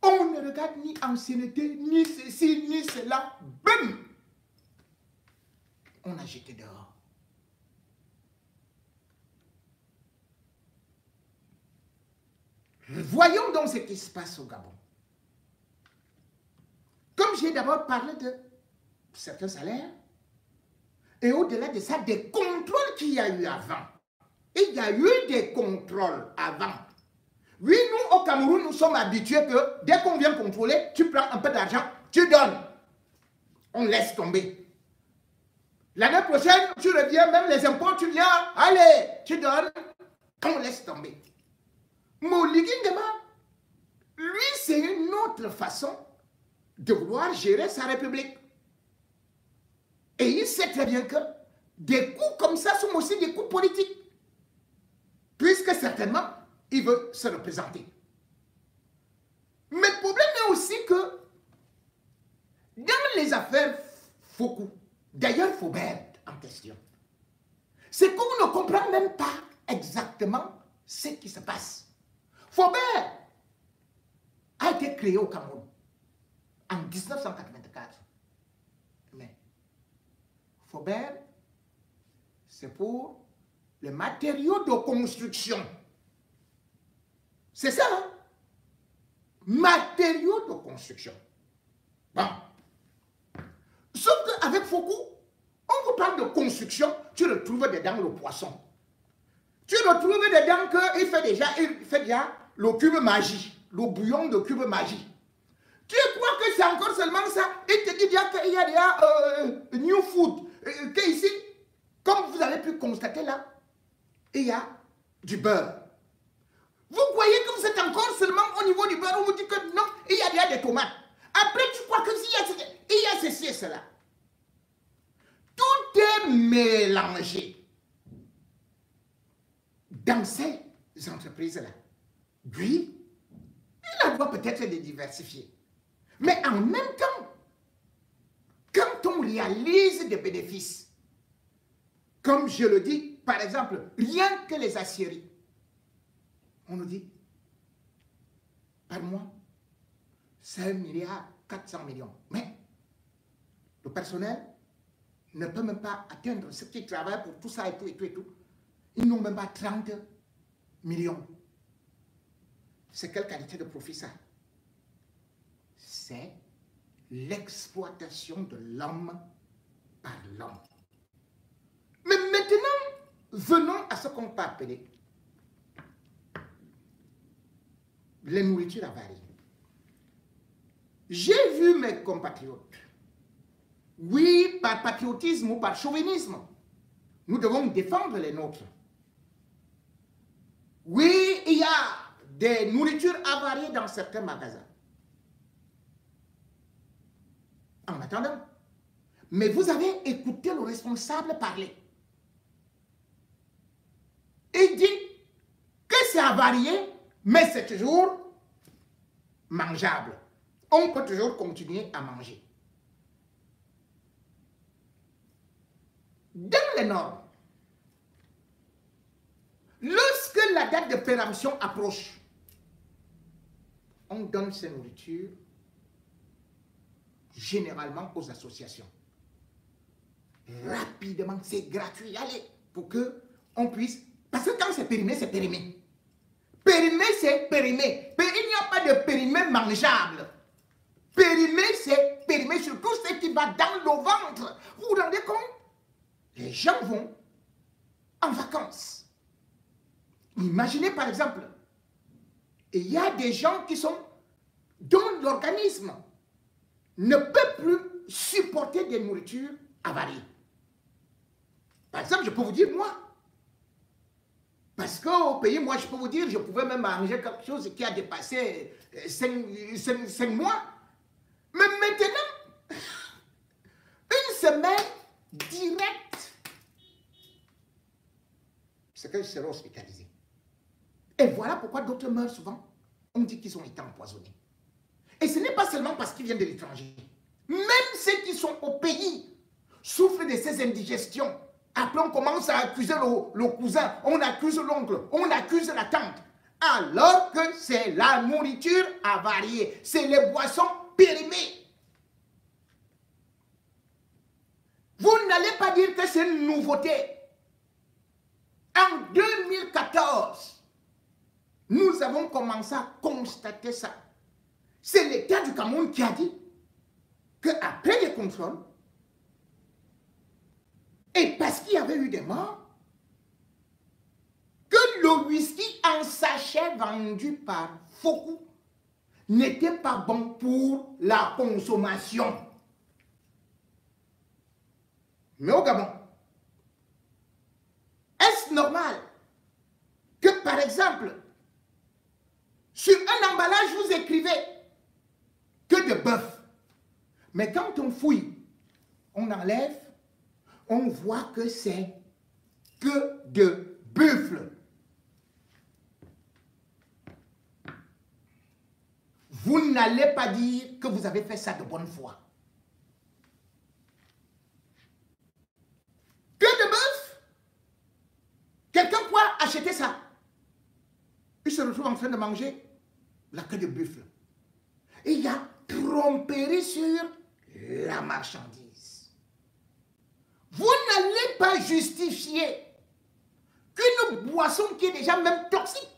On ne regarde ni ancienneté, ni ceci, ni cela. Bim! On a jeté dehors. Voyons donc ce qui se passe au Gabon. Comme j'ai d'abord parlé de certains salaires, et au-delà de ça, des contrôles qu'il y a eu avant. Il y a eu des contrôles avant. Oui, nous, au Cameroun, nous sommes habitués que dès qu'on vient contrôler, tu prends un peu d'argent, tu donnes. On laisse tomber. L'année prochaine, tu reviens, même les impôts, tu viens, allez, tu donnes, on laisse tomber. Moligindema, lui, c'est une autre façon de vouloir gérer sa république. Et il sait très bien que des coups comme ça sont aussi des coups politiques. Puisque certainement, il veut se représenter. Mais le problème est aussi que dans les affaires Foucault, d'ailleurs Faubert en question, c'est qu'on ne comprend même pas exactement ce qui se passe. Faubert a été créé au Cameroun en 1984. Mais Faubert, c'est pour les matériaux de construction. C'est ça, hein? Matériaux de construction. Bon. Sauf qu'avec Foucault, on vous parle de construction, tu retrouves dedans le poisson. Tu retrouves dedans qu'il fait déjà le cube magie, le bouillon de cube magie. Tu crois que c'est encore seulement ça? Il te dit qu'il y a déjà New Food, qu'ici, comme vous avez pu constater là, il y a du beurre. Vous croyez que vous êtes encore seulement au niveau du beurre, on vous dit que non, il y a déjà des tomates. Après, tu crois que il y a ceci et cela. Tout est mélangé dans ces entreprises-là. Lui, il a droit peut-être de diversifier. Mais en même temps, quand on réalise des bénéfices, comme je le dis, par exemple, rien que les aciéries, on nous dit, par mois, c'est 1,4 milliard. Mais le personnel ne peut même pas atteindre ce qui travaille pour tout ça et tout et tout et tout. Ils n'ont même pas 30 millions. C'est quelle qualité de profit ça? C'est l'exploitation de l'homme par l'homme. Mais maintenant, venons à ce qu'on peut appeler les nourritures avariées. J'ai vu mes compatriotes, oui, par patriotisme ou par chauvinisme, nous devons défendre les nôtres. Oui, il y a des nourritures avariées dans certains magasins. En attendant, mais vous avez écouté le responsable parler. Il dit que c'est avarié, mais c'est toujours mangeable. On peut toujours continuer à manger. Dans les normes, lorsque la date de péremption approche, on donne ces nourritures généralement aux associations. Rapidement, c'est gratuit, allez, pour qu'on puisse... Parce que quand c'est périmé, c'est périmé. Périmé, c'est périmé. Il n'y a pas de périmé mangeable. Périmé, c'est périmé sur tout ce qui va dans le ventre. Vous vous rendez compte? Les gens vont en vacances. Imaginez par exemple, il y a des gens qui sont, dont l'organisme ne peut plus supporter des nourritures avariées. Par exemple, je peux vous dire, moi, parce qu'au pays, moi, je peux vous dire, je pouvais même manger quelque chose qui a dépassé 5 mois. Mais maintenant, une semaine directe, c'est que je serai hospitalisé. Et voilà pourquoi d'autres meurent souvent. On dit qu'ils ont été empoisonnés. Et ce n'est pas seulement parce qu'ils viennent de l'étranger. Même ceux qui sont au pays souffrent de ces indigestions. Après, on commence à accuser le cousin, on accuse l'oncle, on accuse la tante. Alors que c'est la nourriture avariée, c'est les boissons périmées. Vous n'allez pas dire que c'est une nouveauté. En 2014, nous avons commencé à constater ça. C'est l'État du Cameroun qui a dit qu'après les contrôles, et parce qu'il y avait eu des morts, que le whisky en sachet vendu par Foucault n'était pas bon pour la consommation. Mais au Gabon, est-ce normal que, par exemple, sur un emballage, vous écrivez que de bœuf, mais quand on fouille, on enlève on voit que c'est que de buffle. Vous n'allez pas dire que vous avez fait ça de bonne foi. Que de bœuf? Quelqu'un pourra acheter ça. Il se retrouve en train de manger la queue de buffle. Et il y a tromperie sur la marchandise. Vous n'allez pas justifier qu'une boisson qui est déjà même toxique,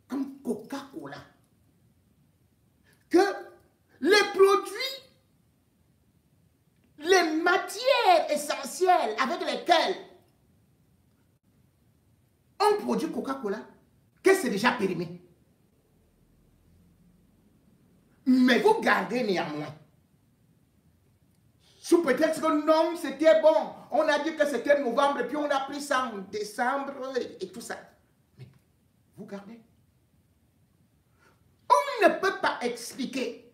comme Coca-Cola, que les produits, les matières essentielles avec lesquelles on produit Coca-Cola, que c'est déjà périmé. Mais vous gardez néanmoins. Sous prétexte que non, c'était bon. On a dit que c'était novembre, puis on a pris ça en décembre et tout ça. Mais vous gardez. On ne peut pas expliquer.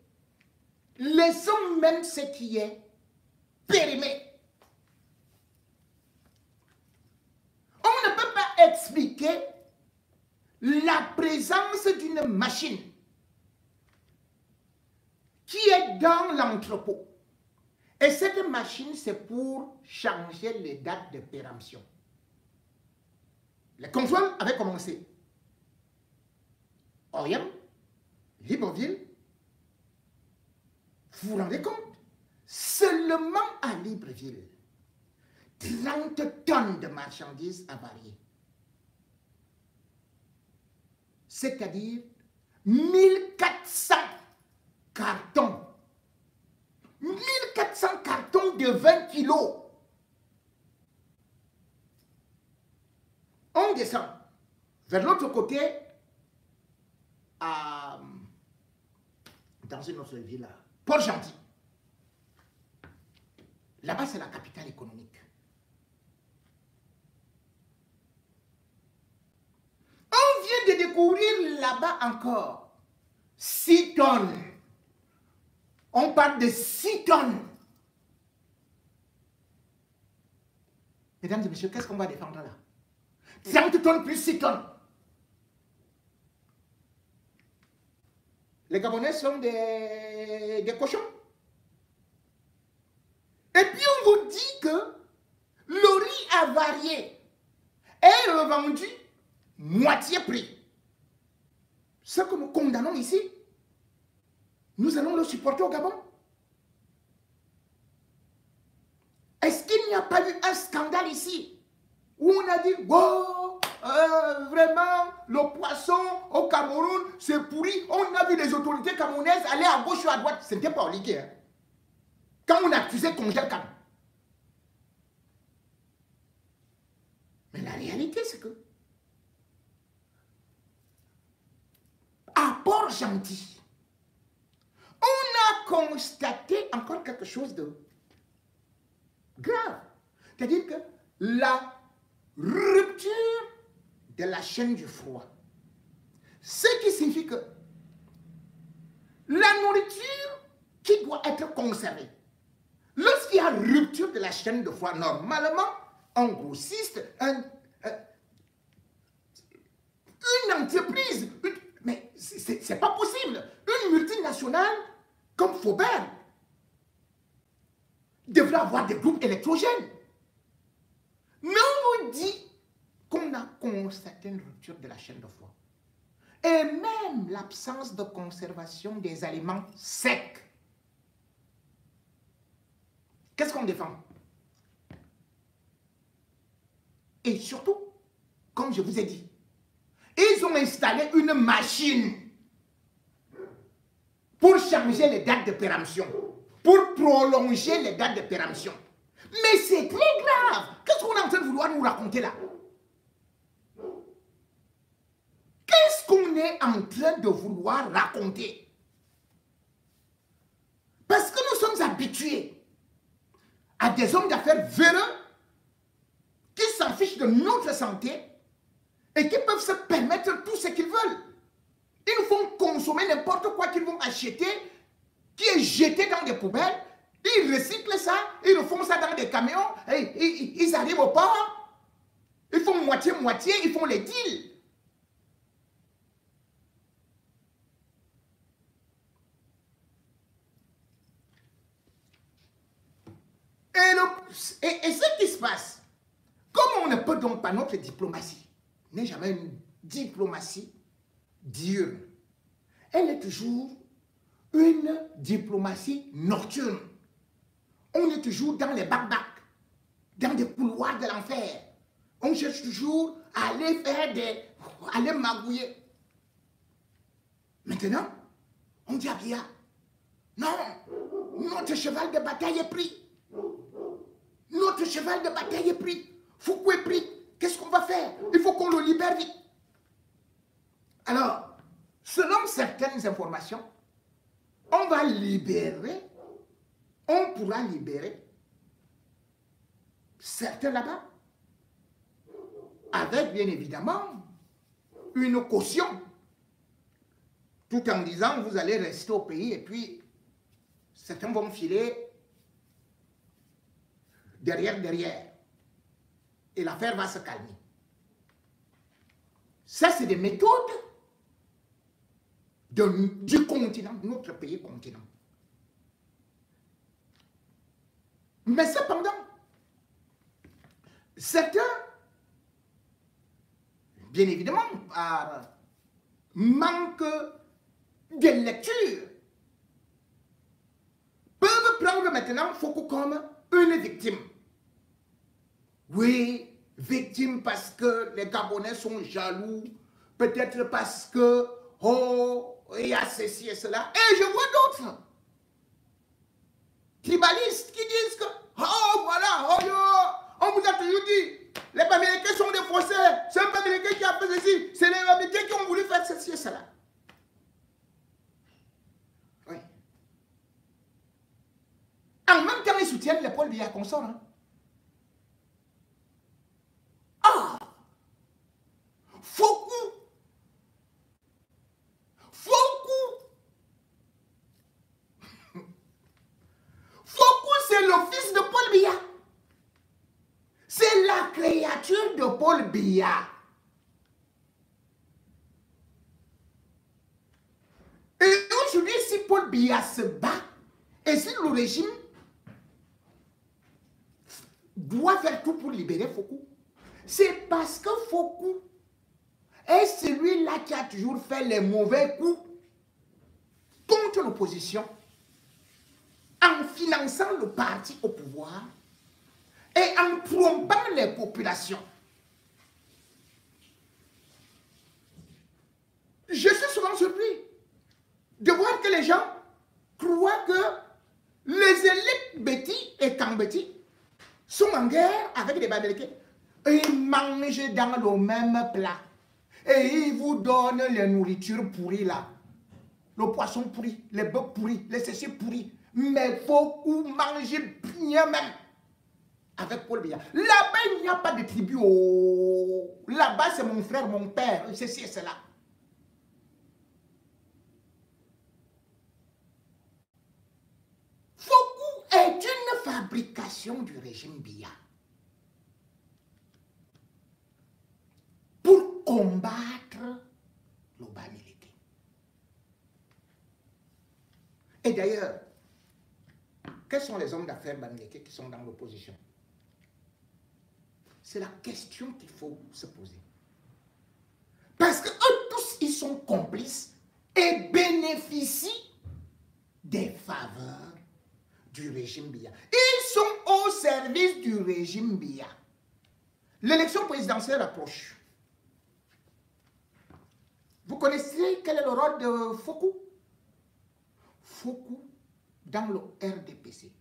Laissons même ce qui est périmé. On ne peut pas expliquer la présence d'une machine qui est dans l'entrepôt. Et cette machine, c'est pour changer les dates de péremption. Les contrôles avaient commencé. Orient, Libreville, vous vous rendez compte? Seulement à Libreville, 30 tonnes de marchandises avariées. C'est-à-dire 1400 cartons. 1400 cartons de 20 kilos. On descend vers l'autre côté, dans une autre ville, Port-Gentil. Là-bas, c'est la capitale économique. On vient de découvrir là-bas encore 6 tonnes. On parle de 6 tonnes. Mesdames et messieurs, qu'est-ce qu'on va défendre là? 30 tonnes plus 6 tonnes. Les Gabonais sont des cochons. Et puis on vous dit que le riz avarié est revendu moitié prix. Ce que nous condamnons ici, nous allons le supporter au Gabon. Est-ce qu'il n'y a pas eu un scandale ici où on a dit, wow, vraiment, le poisson au Cameroun, c'est pourri. On a vu les autorités camerounaises aller à gauche ou à droite. Ce n'était pas oliqué. Hein. Quand on accusait Congel Cam. Mais la réalité, c'est que à Port-Gentil, on a constaté encore quelque chose de grave. C'est-à-dire que la rupture de la chaîne du froid. Ce qui signifie que la nourriture qui doit être conservée, lorsqu'il y a rupture de la chaîne de froid, normalement, un grossiste, une entreprise, mais c'est pas possible. Une multinationale comme Faubert devrait avoir des groupes électrogènes. Mais on nous dit qu'on a constaté une rupture de la chaîne de froid. Et même l'absence de conservation des aliments secs. Qu'est-ce qu'on défend? Et surtout, comme je vous ai dit, ils ont installé une machine pour changer les dates de péremption, pour prolonger les dates de péremption. Mais c'est très grave. Qu'est-ce qu'on est en train de vouloir nous raconter là? Qu'est-ce qu'on est en train de vouloir raconter? Parce que nous sommes habitués à des hommes d'affaires véreux qui s'en fichent de notre santé et qui peuvent se permettre tout ce qu'ils veulent. Ils nous font consommer n'importe quoi qu'ils vont acheter, qui est jeté dans des poubelles. Ils recyclent ça, ils refont ça dans des camions, et ils arrivent au port, ils font moitié-moitié, ils font les deals. Et ce qui se passe, comme on ne peut donc pas, notre diplomatie n'est jamais une diplomatie diurne. Elle est toujours une diplomatie nocturne. On est toujours dans les barbacs, dans des couloirs de l'enfer. On cherche toujours à aller à aller magouiller. Maintenant, on dit à Biya, non, notre cheval de bataille est pris. Notre cheval de bataille est pris. Foucault est pris. Qu'est-ce qu'on va faire? Il faut qu'on le libère vite. Alors, selon certaines informations, on va libérer, on pourra libérer certains là-bas, avec bien évidemment une caution, tout en disant vous allez rester au pays et puis certains vont filer derrière. Et l'affaire va se calmer. Ça, c'est des méthodes du continent, notre pays continent. Mais cependant, certains, bien évidemment, par manque de lecture, peuvent prendre maintenant Foucault comme une victime. Oui, victime parce que les Gabonais sont jaloux, peut-être parce que, oh, il y a ceci et cela. Et je vois d'autres tribalistes qui disent que, oh, voilà, oh, yo, on vous a toujours dit, les Américains sont des faussaires, c'est un Américain qui a fait ceci, c'est les Américains qui ont voulu faire ceci et cela. Oui. En même temps, ils soutiennent les Paul Biya consort. Hein. Ah! Foucault! Foucault, c'est le fils de Paul Biya. C'est la créature de Paul Biya. Et aujourd'hui, si Paul Biya se bat, et si le régime doit faire tout pour libérer Foucault, c'est parce que Foucault est celui-là qui a toujours fait les mauvais coups contre l'opposition en finançant le parti au pouvoir et en trompant les populations. Je suis souvent surpris de voir que les gens croient que les élites Betty et Kambeti sont en guerre avec les Américains. Ils mangent dans le même plat. Et ils vous donnent les nourritures pourries là. Le poisson pourri, les bœufs pourris, les ceci pourris. Mais beaucoup mangent bien même. Avec Paul Biya. Là-bas, il n'y a pas de tribu. Oh. Là-bas, c'est mon frère, mon père. Ceci et cela. Foucault est une fabrication du régime Biya. Pour combattre le Bamileke. Et d'ailleurs, quels sont les hommes d'affaires Bamileke qui sont dans l'opposition? C'est la question qu'il faut se poser. Parce que eux tous, ils sont complices et bénéficient des faveurs du régime Biya. Ils sont au service du régime Biya. L'élection présidentielle approche. Vous connaissez quel est le rôle de Foucault? Foucault, dans le RDPC,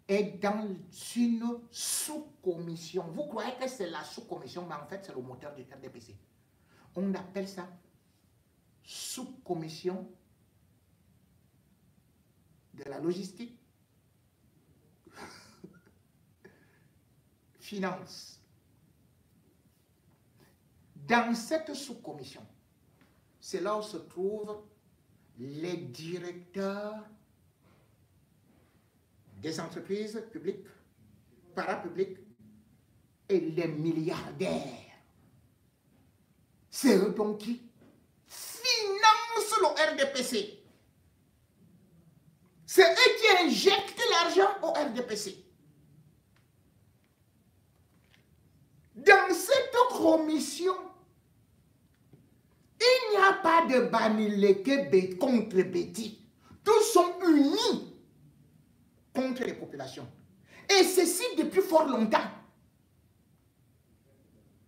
est dans une sous-commission. Vous croyez que c'est la sous-commission, mais en fait, c'est le moteur du RDPC. On appelle ça sous-commission de la logistique, finance. Dans cette sous-commission, c'est là où se trouvent les directeurs des entreprises publiques, parapubliques et les milliardaires. C'est eux donc qui financent le RDPC. C'est eux qui injectent l'argent au RDPC. Dans cette commission, il n'y a pas de Bamileke contre Betty. Tous sont unis contre les populations. Et ceci depuis fort longtemps.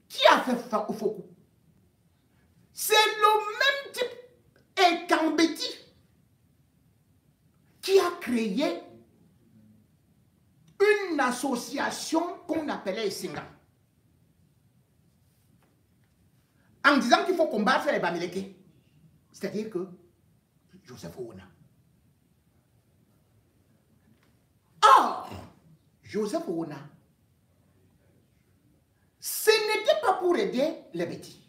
Qui a fait Fokou? C'est le même type et Kambeti qui a créé une association qu'on appelait Singa. En disant qu'il faut combattre les Bamileke. C'est-à-dire que Joseph Owona. Or, Joseph Owona, ce n'était pas pour aider les bêtis.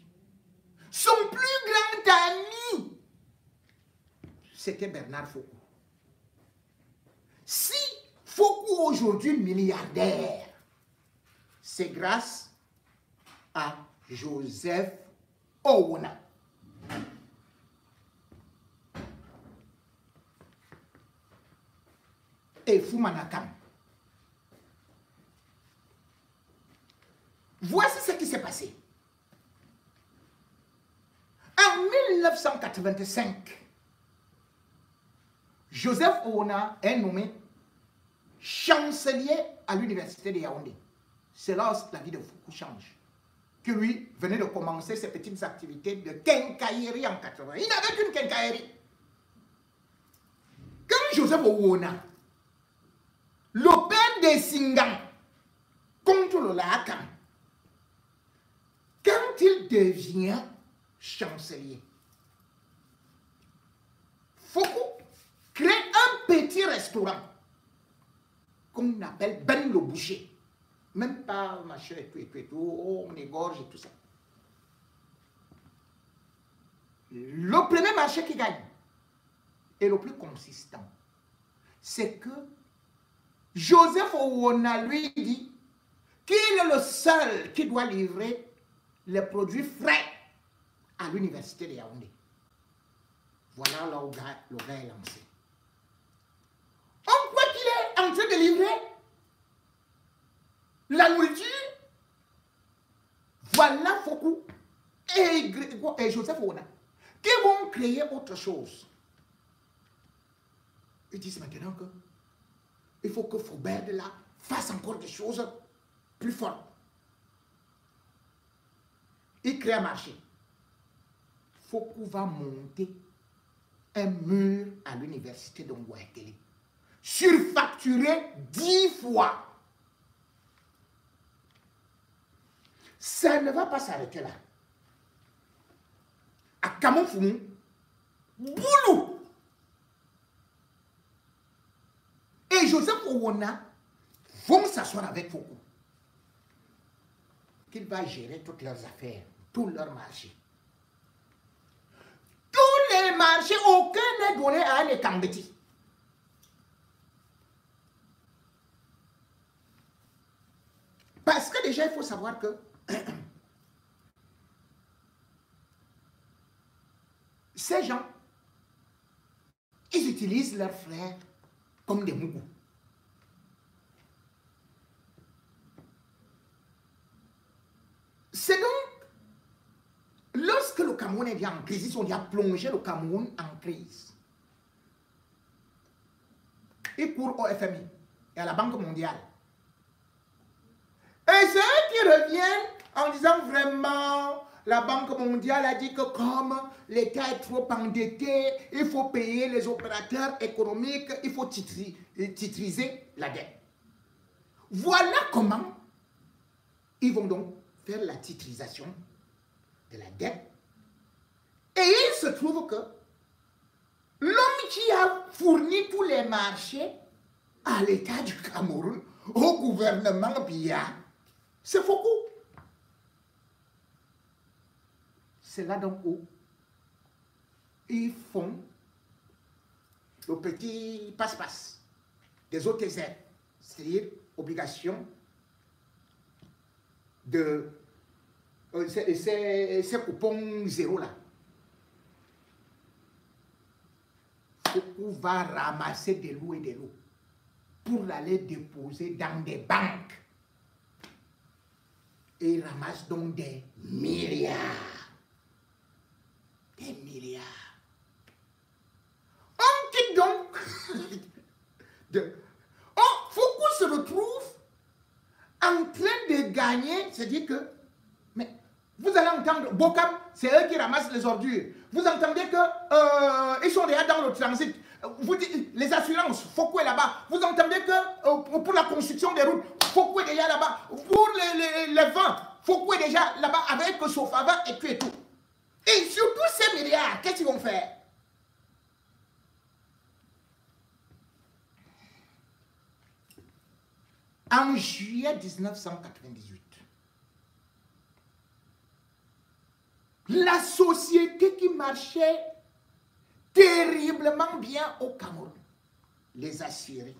Son plus grand ami, c'était Bernard Fokou. Si Fokou aujourd'hui milliardaire, c'est grâce à Joseph Owona. Et Foumanakam. Voici ce qui s'est passé. En 1985, Joseph Owona est nommé chancelier à l'université de Yaoundé. C'est là où la vie de Fokou change. Que lui venait de commencer ses petites activités de quincaillerie en 80. Il n'avait qu'une quincaillerie. Quand Joseph Owona, le père des Singans, contre le Lacan, quand il devient chancelier, Fokou crée un petit restaurant qu'on appelle Ben le Boucher. Même pas machin et tout, oh, on égorge et tout ça. Le premier marché qui gagne et le plus consistant, c'est que Joseph Owona lui dit qu'il est le seul qui doit livrer les produits frais à l'université de Yaoundé. Voilà là où le gars est lancé. On croit qu'il est en train de livrer la nourriture. Voilà Fokou et Joseph Owona qui vont créer autre chose. Ils disent maintenant que il faut que Faubert de là fasse encore des choses plus fortes. Il crée un marché. Fokou va monter un mur à l'université de Ngouaekele, surfacturé 10 fois. Ça ne va pas s'arrêter là. À Kamoufoumou, Boulou et Joseph Owona vont s'asseoir avec Fokou, qu'il va gérer toutes leurs affaires, tous leurs marchés. Tous les marchés, aucun n'est donné à les Kambeti. Parce que déjà, il faut savoir que ces gens, ils utilisent leurs frères comme des mougous. C'est donc, lorsque le Cameroun est en crise, on a plongé le Cameroun en crise. Ils courent au FMI et à la Banque mondiale. Et c'est eux qui reviennent en disant vraiment, la Banque mondiale a dit que comme l'État est trop endetté, il faut payer les opérateurs économiques, il faut titriser la dette. Voilà comment ils vont donc faire la titrisation de la dette. Et il se trouve que l'homme qui a fourni tous les marchés à l'État du Cameroun, au gouvernement Biya, c'est Fokou. C'est là donc où ils font le petit passe-passe. des OTZ, c'est-à-dire obligation de ces coupons zéro là. Foucault va ramasser des lots et des lots pour aller déposer dans des banques. Et il ramasse donc des milliards. Des milliards. On quitte donc. Foucault se retrouve en train de gagner, c'est-à-dire que, mais vous allez entendre, Bokam, c'est eux qui ramassent les ordures. Vous entendez que ils sont déjà dans le transit. Vous dites, les assurances, Foucault est là-bas. Vous entendez que pour la construction des routes, Foucault est déjà là-bas. Pour les vents, Foucault est déjà là-bas avec Sofava et tout. Et surtout ces milliards, qu'est-ce qu'ils vont faire? En juillet 1998, la société qui marchait terriblement bien au Cameroun, les Assyriens,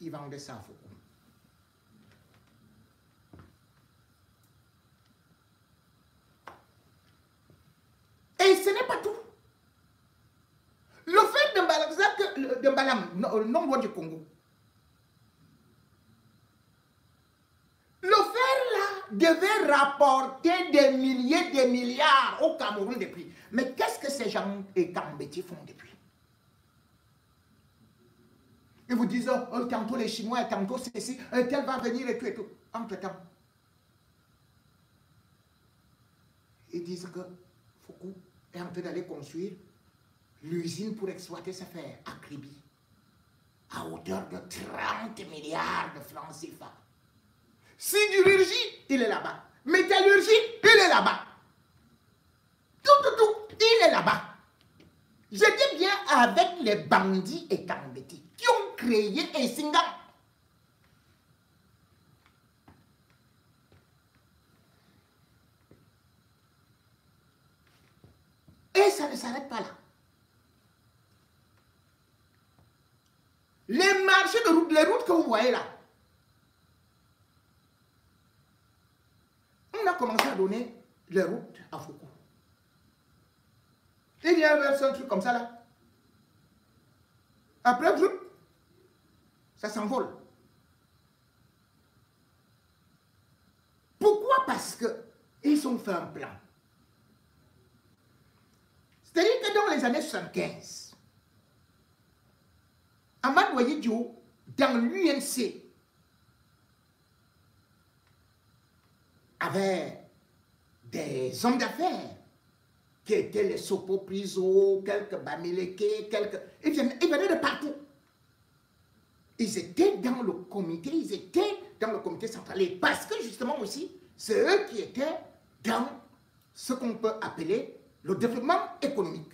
ils vendaient ça à Foucault. Et ce n'est pas tout. Le fait de Mbalam, non loin du Congo, le fer là devait rapporter des milliers de milliards au Cameroun depuis. Mais qu'est-ce que ces gens et Kambeti font depuis? Ils vous disent, oh, tantôt les Chinois, tantôt ceci, tel va venir et tout et tout. Entre-temps, ils disent que Foucault est en train d'aller construire l'usine pour exploiter ses fer à Kribi, à hauteur de 30 milliards de francs CFA. Sidérurgie, il est là-bas. Métallurgie, il est là-bas. Tout, il est là-bas. J'étais bien avec les bandits et Kambeti qui ont créé un Singa. Et ça ne s'arrête pas là. Les marchés de route, les routes que vous voyez là, on a commencé à donner les routes à Foucault. Il y a un truc comme ça là. Après, ça s'envole. Pourquoi? Parce qu'ils ont fait un plan. C'est-à-dire que dans les années 75, Amad Ouayidio, dans l'UNC, avait des hommes d'affaires qui étaient les Sopo Priso, quelques Bamileke, quelques... Ils venaient de partout. Ils étaient dans le comité, central. Et parce que justement aussi, c'est eux qui étaient dans ce qu'on peut appeler le développement économique.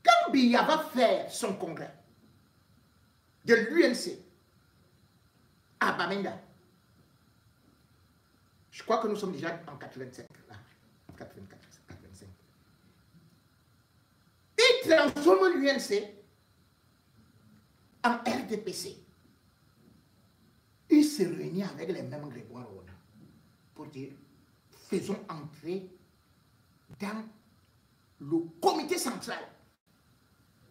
Quand Biya va faire son congrès de l'UNC à Bamenda, je crois que nous sommes déjà en 85, là, 84, 85. Il transforme l'UNC en RDPC. Il se réunit avec les mêmes Grégoire Roda pour dire, faisons entrer dans le comité central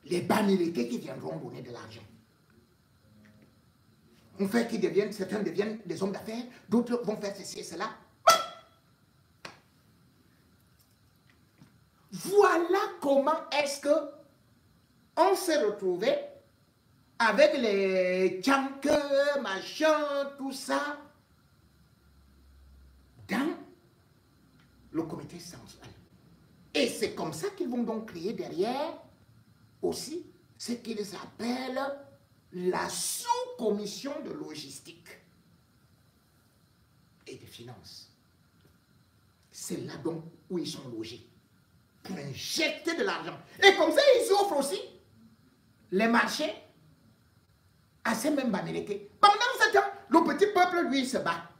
les Bamileke qui viendront donner de l'argent. On fait qu'ils deviennent, certains deviennent des hommes d'affaires, d'autres vont faire ceci et cela. Voilà comment est-ce que on s'est retrouvé avec les Tchanke, machin, tout ça, dans le comité central. Et c'est comme ça qu'ils vont donc créer derrière aussi ce qu'ils appellent la sous-commission de logistique et de finances. C'est là donc où ils sont logés, pour injecter de l'argent. Et comme ça, ils offrent aussi les marchés à ces mêmes Bamileke. Pendant ce temps, le petit peuple, lui, se bat.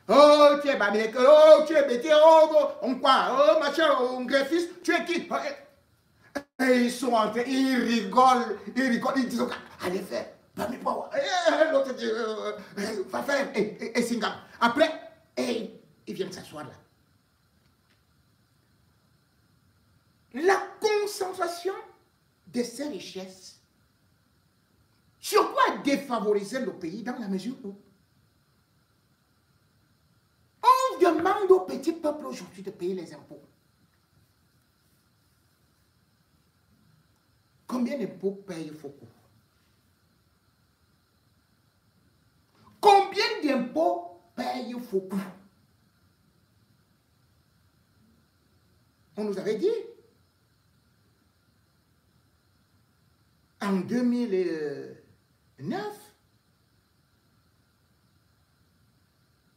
Oh, tu es Bamileke, oh, tu es Bété, oh, on quoi, oh, machin, on greffiste, tu es qui? Et ils sont entrés, ils rigolent, ils disent, allez faire. L'autre dit, va faire, et Singam. Après, ils viennent s'asseoir là. La concentration de ces richesses, sur quoi défavoriser le pays dans la mesure où on demande au petit peuple aujourd'hui de payer les impôts. Combien d'impôts paye Foucault? Combien d'impôts paye Foucault? On nous avait dit en 2009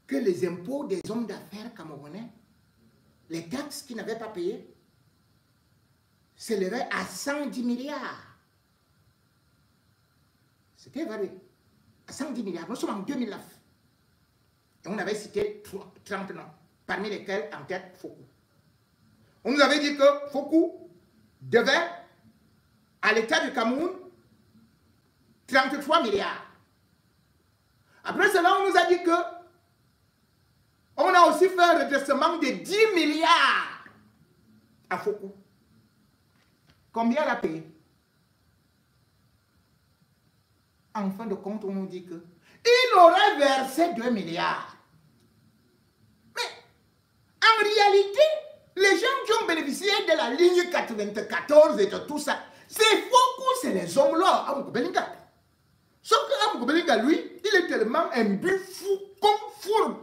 que les impôts des hommes d'affaires camerounais, les taxes qu'ils n'avaient pas payées, s'élevaient à 110 milliards. C'était évalué à 110 milliards. Nous sommes en 2009. Et on avait cité 30 noms, parmi lesquels en tête Foucault. On nous avait dit que Foucault devait à l'État du Cameroun 33 milliards. Après cela, on nous a dit que on a aussi fait un redressement de 10 milliards à Foucault. Combien elle a payé? En fin de compte, on nous dit que il aurait versé 2 milliards. Mais en réalité, les gens qui ont bénéficié de la ligne 94 et de tout ça, c'est Foucault, c'est les hommes-là, Amogo Belinga. Sauf que Amogo Belinga, lui, il est tellement imbu fou, comme fourbe,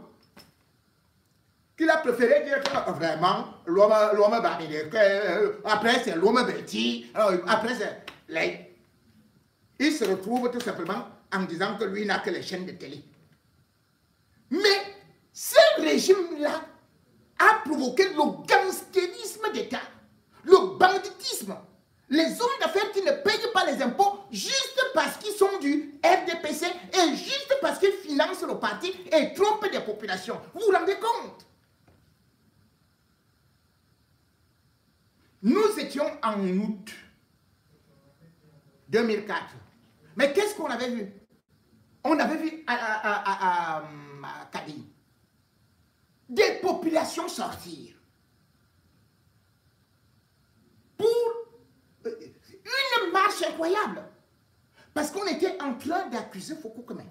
qu'il a préféré dire que vraiment, l'homme barré, après c'est l'homme bêti, après c'est les... Il se retrouve tout simplement en disant que lui n'a que les chaînes de télé. Mais ce régime-là a provoqué le gangstérisme d'État, le banditisme. Les hommes d'affaires qui ne payent pas les impôts juste parce qu'ils sont du RDPC et juste parce qu'ils financent le parti et trompent des populations. Vous vous rendez compte? Nous étions en août 2004. Mais qu'est-ce qu'on avait vu? On avait vu à Kabylie des populations sortir pour une marche incroyable. Parce qu'on était en train d'accuser Foucault quand même.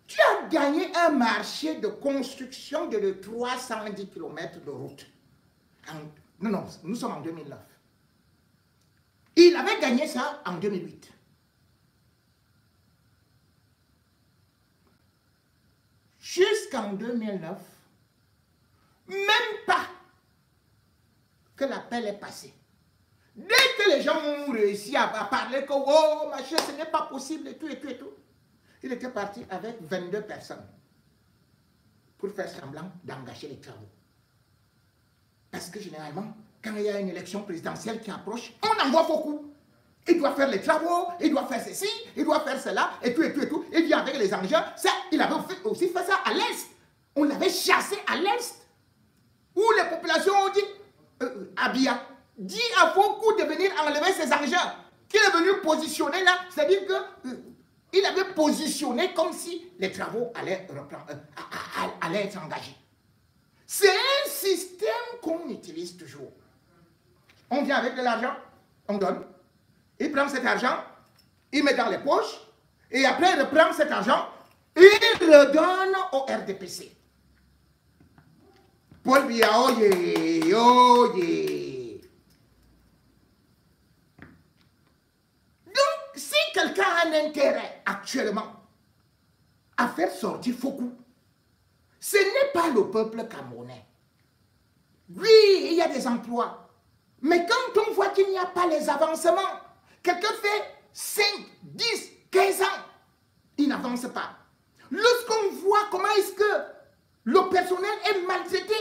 Tu as gagné un marché de construction de 310 km de route. Non, nous sommes en 2009. Il avait gagné ça en 2008. Jusqu'en 2009, même pas que l'appel est passé. Dès que les gens ont réussi à parler que oh, machin, ce n'est pas possible et tout, il était parti avec 22 personnes pour faire semblant d'engager les travaux. Parce que généralement, quand il y a une élection présidentielle qui approche, on envoie Foucault. Il doit faire les travaux, il doit faire ceci, il doit faire cela, et tout. Il vient avec les engins. Ça, il avait aussi fait ça à l'Est. On l'avait chassé à l'Est. Où les populations ont dit, Abia, dis à Foucault de venir enlever ses engins. Qu'il est venu positionner là, c'est-à-dire qu'il avait positionné comme si les travaux allaient être engagés. C'est un système qu'on utilise toujours. On vient avec de l'argent, on donne. Il prend cet argent, il met dans les poches, et après il reprend cet argent, il redonne au RDPC. Paul Biya, oye. Donc, si quelqu'un a un intérêt actuellement à faire sortir Foucault, ce n'est pas le peuple camerounais. Oui, il y a des emplois. Mais quand on voit qu'il n'y a pas les avancements, quelqu'un fait 5, 10, 15 ans, il n'avance pas. Lorsqu'on voit comment est-ce que le personnel est maltraité,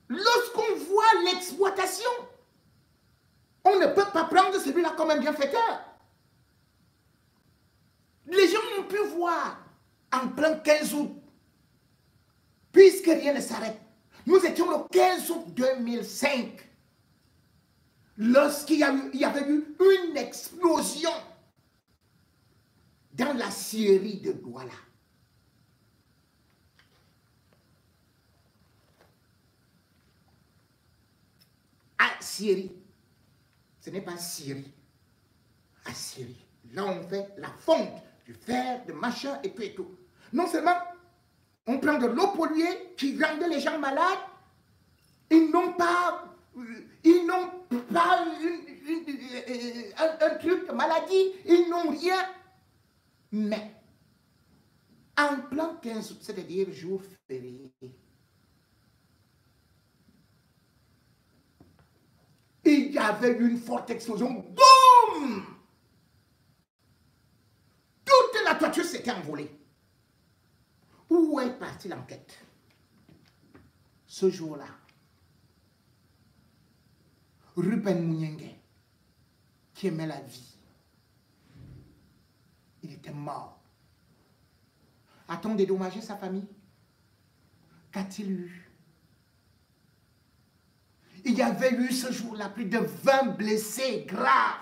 lorsqu'on voit l'exploitation, on ne peut pas prendre celui-là comme un bienfaiteur. Les gens ont pu voir en plein 15 août, puisque rien ne s'arrête. Nous étions le 15 août 2005. lorsqu'il y avait eu une explosion dans la scierie de Douala. Syrie. Ce n'est pas Syrie. À Syrie. Là, on fait la fonte du fer, de machin et tout et tout. Non seulement on prend de l'eau polluée qui rendait les gens malades, ils n'ont pas un truc de maladie, ils n'ont rien. Mais en plein 15 août, c'est-à-dire jour férié, il y avait une forte explosion. Boum! Toute la toiture s'était envolée. Où est partie l'enquête? Ce jour-là, Ruben Mouniengue, qui aimait la vie, il était mort. A-t-on dédommagé sa famille? Qu'a-t-il eu? Il y avait eu ce jour-là plus de 20 blessés graves.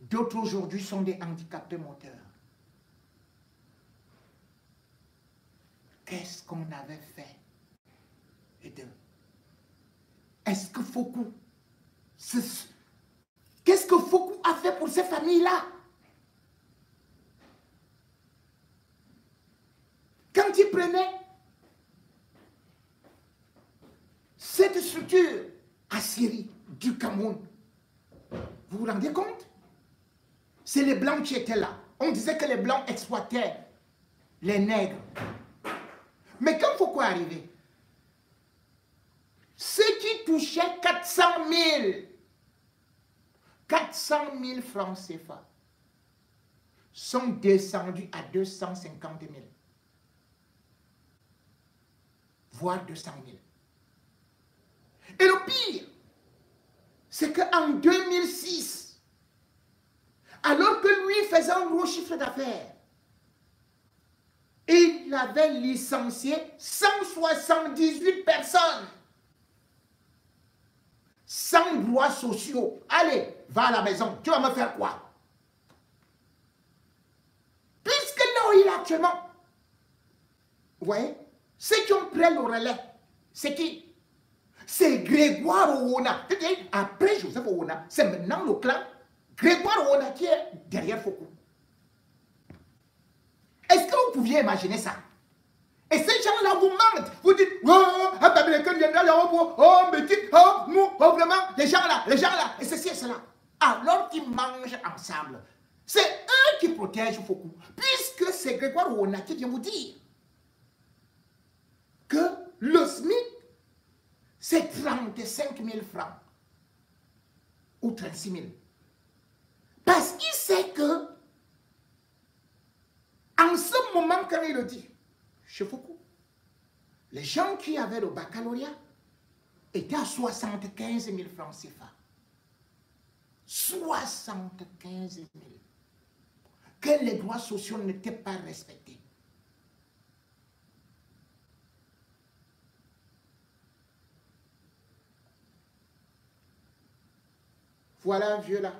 D'autres aujourd'hui sont des handicapés moteurs. Qu'est-ce qu'on avait fait? Est-ce que Fokou, qu'est-ce que Fokou a fait pour ces familles-là? Quand il prenait cette structure à Syrie, du Cameroun, vous vous rendez compte? C'est les Blancs qui étaient là. On disait que les Blancs exploitaient les nègres. Mais quand Fokou est arrivé, ceux qui touchaient 400 000 francs CFA sont descendus à 250 000, voire 200 000. Et le pire, c'est qu'en 2006, alors que lui faisait un gros chiffre d'affaires, il avait licencié 178 personnes, sans droits sociaux. Allez, va à la maison, tu vas me faire quoi? Puisque là où il est actuellement, vous voyez, ceux qui ont pris le relais, c'est qui? C'est Grégoire Ouona. Après Joseph Ouona, c'est maintenant le clan Grégoire Ouona qui est derrière Fokou. Est-ce que vous pouviez imaginer ça? Et ces gens-là vous mentent. Vous dites, oh, vraiment, les gens là, et ceci et cela. Alors qu'ils mangent ensemble. C'est eux qui protègent Fokou. Puisque c'est Grégoire Ouona qui vient vous dire que le SMIC, c'est 35 000 francs ou 36 000. Parce qu'il sait que, en ce moment, quand il le dit, chez Fokou, les gens qui avaient le baccalauréat étaient à 75 000 francs CFA. 75 000. Que les droits sociaux n'étaient pas respectés. Voilà un vieux là.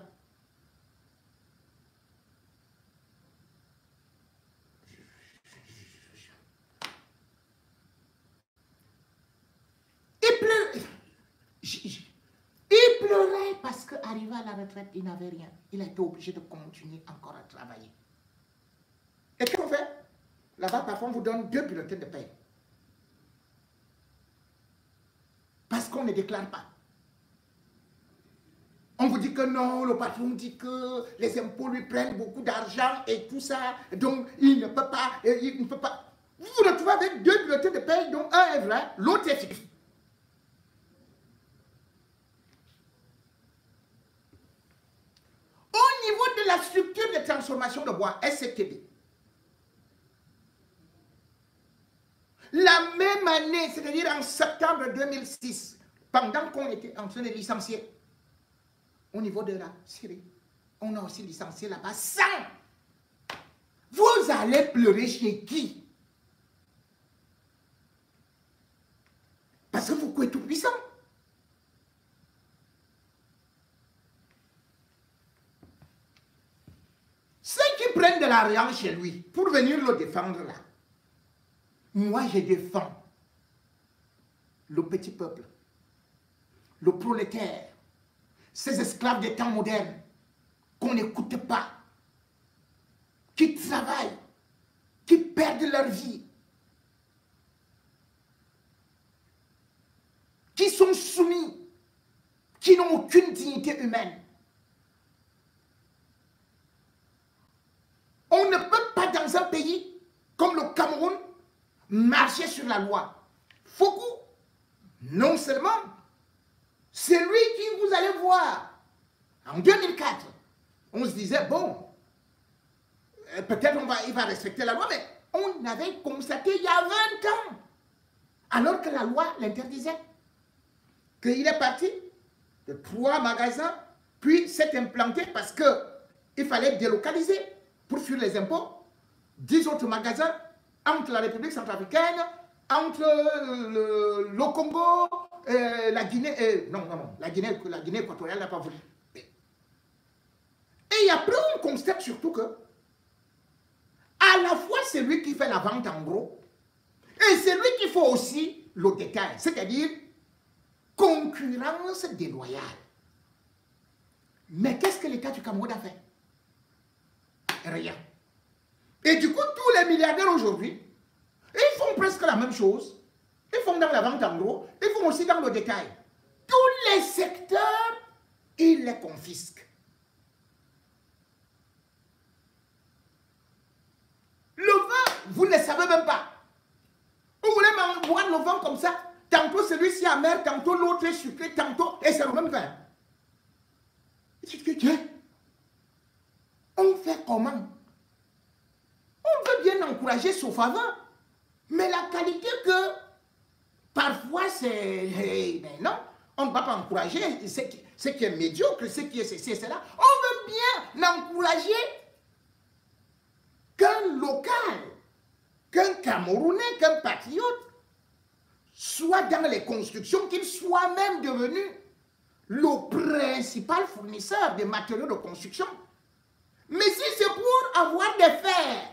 Il pleurait parce qu'arrivé à la retraite, il n'avait rien. Il a été obligé de continuer encore à travailler. Et qu'est-ce qu'on fait? Là-bas, parfois, on vous donne 2 bulletins de paie. Parce qu'on ne déclare pas. On vous dit que non, le patron dit que les impôts lui prennent beaucoup d'argent et tout ça, donc il ne peut pas, Vous vous retrouvez avec 2 bulletins de paie, dont un est vrai, l'autre est fixe. Au niveau de la structure de transformation de bois, SCTB, la même année, c'est-à-dire en septembre 2006, pendant qu'on était en train de licencier, au niveau de la Syrie, on a aussi licencié là-bas 100. Vous allez pleurer chez qui? Parce que Fokou est tout puissant. n'a rien chez lui, pour venir le défendre là, moi je défends le petit peuple, le prolétaire, ces esclaves des temps modernes qu'on n'écoute pas, qui travaillent, qui perdent leur vie, qui sont soumis, qui n'ont aucune dignité humaine. On ne peut pas dans un pays comme le Cameroun marcher sur la loi. Fokou, non seulement, c'est lui qui, vous allez voir, en 2004, on se disait, bon, peut-être il va respecter la loi, mais on avait constaté il y a 20 ans, alors que la loi l'interdisait, qu'il est parti de 3 magasins, puis s'est implanté parce qu'il fallait délocaliser pour fuir les impôts, 10 autres magasins entre la République centrafricaine, entre le Congo, la Guinée, la Guinée équatoriale n'a pas voulu. Et après, on constate surtout que, à la fois, c'est lui qui fait la vente en gros, et c'est lui qui fait aussi le détail, c'est-à-dire concurrence déloyale. Mais qu'est-ce que l'État du Cameroun a fait? Rien. Et du coup, tous les milliardaires aujourd'hui, ils font presque la même chose. Ils font dans la vente en gros, ils font aussi dans le détail. Tous les secteurs, ils les confisquent. Le vin, vous ne le savez même pas. Vous voulez boire le vin comme ça, tantôt celui-ci amer, tantôt l'autre est sucré, tantôt, et c'est le même vin. On fait comment? On veut bien encourager son faveur, mais la qualité que parfois c'est... Mais non, on ne va pas encourager ce qui est médiocre, ce qui est ceci et cela. On veut bien encourager qu'un local, qu'un Camerounais, qu'un patriote soit dans les constructions, qu'il soit même devenu le principal fournisseur des matériaux de construction. Mais si c'est pour avoir des fers,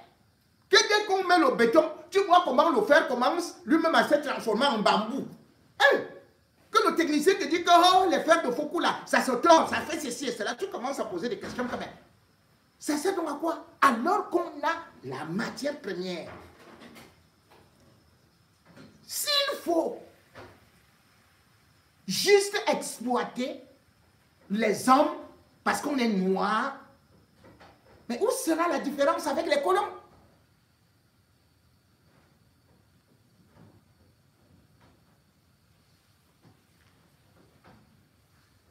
que dès qu'on met le béton, tu vois comment le fer commence lui-même à se transformer en bambou. Hein? Que le technicien te dit que oh, les fers de Fokou là, ça se tord, ça fait ceci et cela, tu commences à poser des questions quand même. Ça sert donc à quoi? Alors qu'on a la matière première. S'il faut juste exploiter les hommes parce qu'on est noir, mais où sera la différence avec les colons?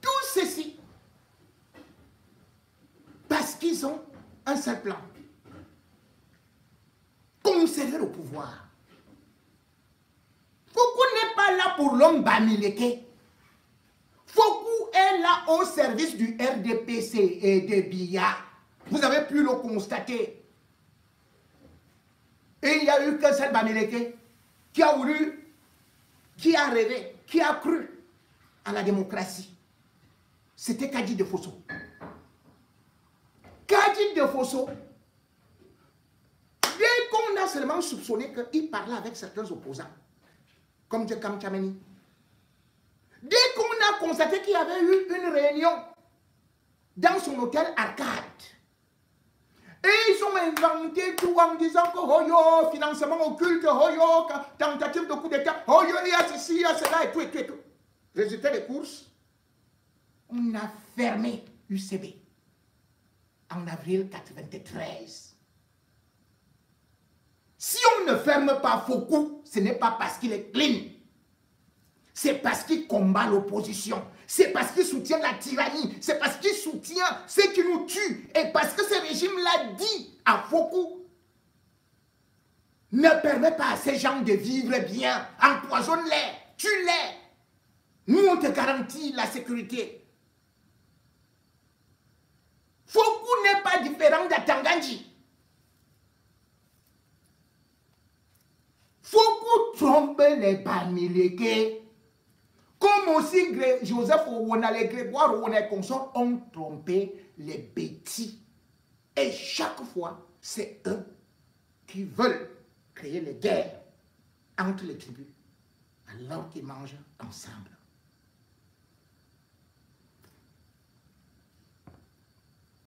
Tout ceci, parce qu'ils ont un seul plan. Conserver le pouvoir. Fokou n'est pas là pour l'homme Bamileke. Fokou est là au service du RDPC et de Biya. Vous avez pu le constater. Et il n'y a eu qu'un seul Bamileke qui a voulu, qui a rêvé, qui a cru à la démocratie. C'était Kadi de Fosso. Kadi de Fosso, dès qu'on a seulement soupçonné qu'il parlait avec certains opposants, comme Djekam Tchameni, dès qu'on a constaté qu'il y avait eu une réunion dans son hôtel Arcade, et ils ont inventé tout en disant que oh yo, financement occulte, oh yo, tentative de coup d'état, oh yo, il y a ceci, il y a cela, et tout, et tout, et tout. Résultat des courses, on a fermé UCB en avril 1993. Si on ne ferme pas Fokou, ce n'est pas parce qu'il est clean. C'est parce qu'il combat l'opposition. C'est parce qu'il soutient la tyrannie. C'est parce qu'il soutient ceux qui nous tuent. Et parce que ce régime-là dit à Fokou, ne permet pas à ces gens de vivre bien. Empoisonne-les, tue-les. Nous, on te garantit la sécurité. Fokou n'est pas différent d'Atanganji. Fokou trompe les Bamileke. Comme aussi Joseph Owona, les Grégoire Owona et consorts ont trompé les bêtis. Et chaque fois, c'est eux qui veulent créer les guerres entre les tribus alors qu'ils mangent ensemble.